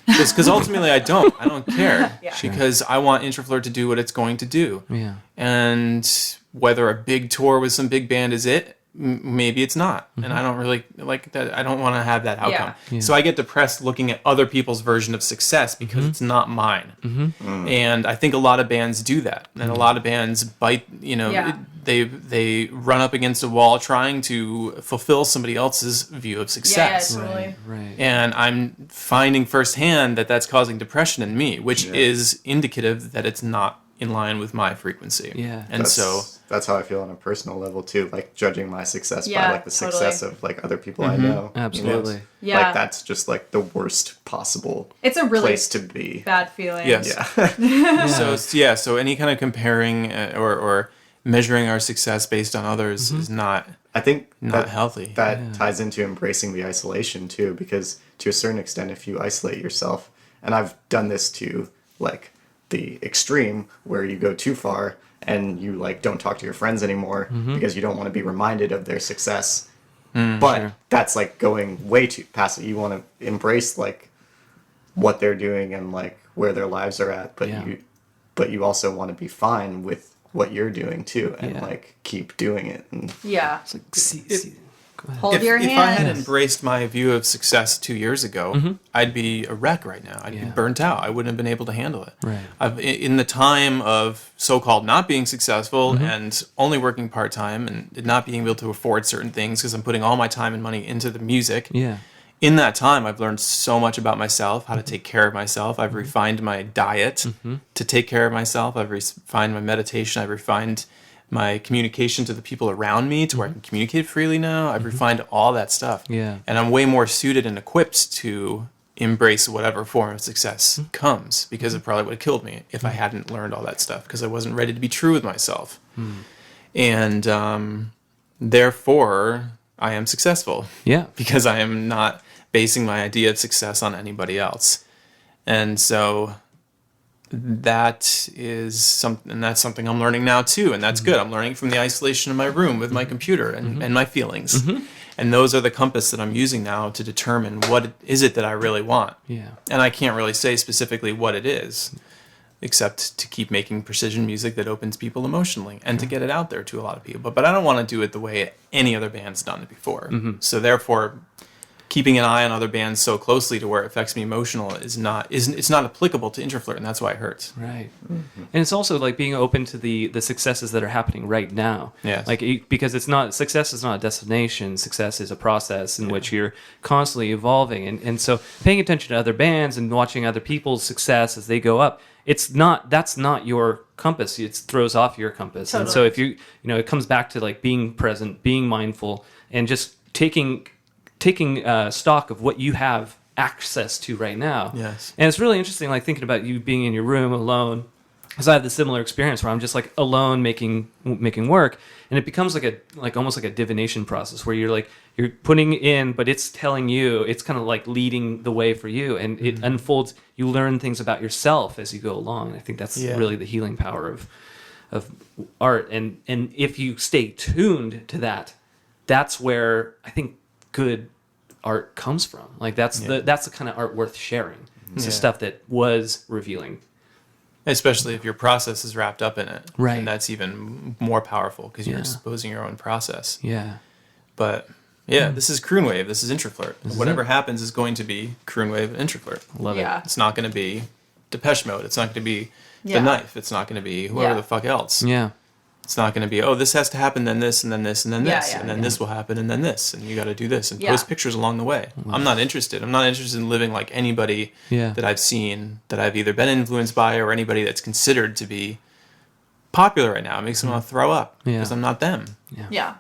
Because ultimately I don't care. Because I want Introflirt to do what it's going to do. Yeah. And whether a big tour with some big band is it, maybe it's not. And I don't really like that. I don't want to have that outcome. Yeah. So I get depressed looking at other people's version of success because it's not mine. And I think a lot of bands do that. And a lot of bands bite, they run up against a wall trying to fulfill somebody else's view of success. Yeah, totally. Right. And I'm finding firsthand that that's causing depression in me, which is indicative that it's not in line with my frequency. Yeah. And that's how I feel on a personal level too, like judging my success by like the success of like other people I know. Absolutely. Yeah. Like that's just like the worst possible It's a really place to be. bad feeling. Yes. Yeah. So any kind of comparing or measuring our success based on others is not I think not healthy. That ties into embracing the isolation too, because to a certain extent, if you isolate yourself, and I've done this to like the extreme where you go too far and you like don't talk to your friends anymore because you don't want to be reminded of their success. But that's like going way too past it. You want to embrace like what they're doing and like where their lives are at, but you also want to be fine with what you're doing too, and like keep doing it. And Yeah. It's like, see. Hold your hand. If I had embraced my view of success 2 years ago, I'd be a wreck right now. I'd be burnt out. I wouldn't have been able to handle it. Right. In the time of so-called not being successful and only working part-time and not being able to afford certain things because I'm putting all my time and money into the music, in that time, I've learned so much about myself, how to take care of myself. I've refined my diet to take care of myself. I've refined my meditation. I've refined my communication to the people around me to where I can communicate freely now. I've refined all that stuff. Yeah. And I'm way more suited and equipped to embrace whatever form of success comes, because it probably would have killed me if I hadn't learned all that stuff, because I wasn't ready to be true with myself. And therefore, I am successful. Yeah. Because I am not basing my idea of success on anybody else. And so that is something, and that's something I'm learning now too, and that's good. I'm learning from the isolation of my room with my computer and my feelings. And those are the compass that I'm using now to determine what is it that I really want. Yeah. And I can't really say specifically what it is, except to keep making precision music that opens people emotionally and to get it out there to a lot of people. But I don't want to do it the way any other band's done it before. So therefore, keeping an eye on other bands so closely to where it affects me emotional it's not applicable to Introflirt, and that's why it hurts. Right. And it's also like being open to the successes that are happening right now. Yes. Like, because success is not a destination. Success is a process in which you're constantly evolving. And so paying attention to other bands and watching other people's success as they go up, that's not your compass. It throws off your compass. Totally. And so if it comes back to like being present, being mindful, and just taking stock of what you have access to right now. Yes. And it's really interesting, like thinking about you being in your room alone, because I have the similar experience where I'm just like alone making work, and it becomes like almost like a divination process where you're putting in, but it's telling you, it's kind of like leading the way for you, and it unfolds. You learn things about yourself as you go along. And I think that's really the healing power of art, and if you stay tuned to that, that's where I think good art comes from. Like that's the kind of art worth sharing. It's the stuff that was revealing. Especially if your process is wrapped up in it. Right. And that's even more powerful because you're exposing your own process. Yeah. But this is Croon Wave. This is Introflirt. Whatever happens is going to be Croon Wave and Introflirt. Love it. Yeah. It's not going to be Depeche Mode. It's not going to be The Knife. It's not going to be whoever the fuck else. Yeah. It's not going to be, this has to happen, then this, and then this, and then this, and then this will happen, and then this, and you got to do this, and post pictures along the way. I'm not interested. I'm not interested in living like anybody that I've seen, that I've either been influenced by, or anybody that's considered to be popular right now. It makes me want to throw up because I'm not them. Yeah.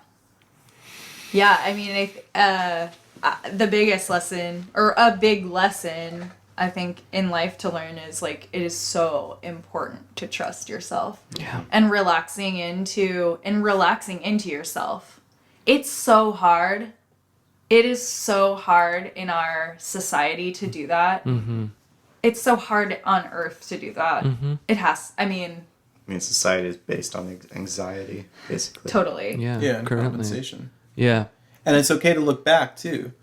I mean, the biggest lesson, or a big lesson, I think, in life to learn is like, it is so important to trust yourself. Yeah. And relaxing into yourself. It's so hard. It is so hard in our society to do that. It's so hard on earth to do that. It has, I mean, society is based on anxiety, basically. totally. And currently. compensation. Yeah. And it's okay to look back, too.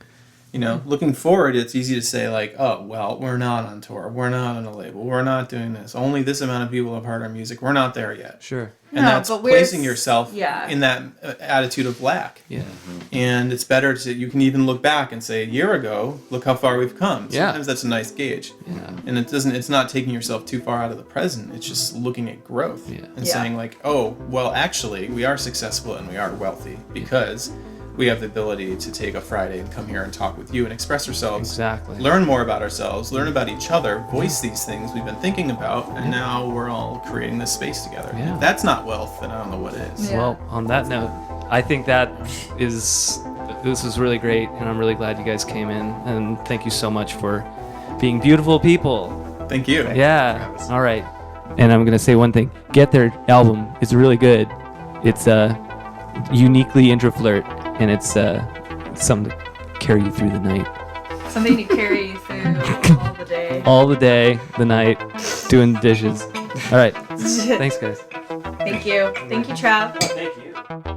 Looking forward, it's easy to say, like, oh, well, we're not on tour. We're not on a label. We're not doing this. Only this amount of people have heard our music. We're not there yet. Sure. And that's placing yourself in that attitude of lack. Yeah. And it's better you can even look back and say, a year ago, look how far we've come. Sometimes that's a nice gauge. Yeah. And it's not taking yourself too far out of the present. It's just looking at growth and saying, like, oh, well, actually, we are successful and we are wealthy because we have the ability to take a Friday and come here and talk with you and express ourselves. Exactly. Learn more about ourselves, learn about each other, voice these things we've been thinking about, and now we're all creating this space together. Yeah. If that's not wealth, then I don't know what is. Yeah. Well, on that note, I think this is really great, and I'm really glad you guys came in, and thank you so much for being beautiful people. Thank you. Yeah. Travis. All right. And I'm gonna say one thing: get their album. It's really good. It's uniquely Introflirt, and it's something to carry you through the night. Something to carry you through all the day. All the day, the night, doing the dishes. All right. Thanks, guys. Thank you. Thank you, Trav. Thank you.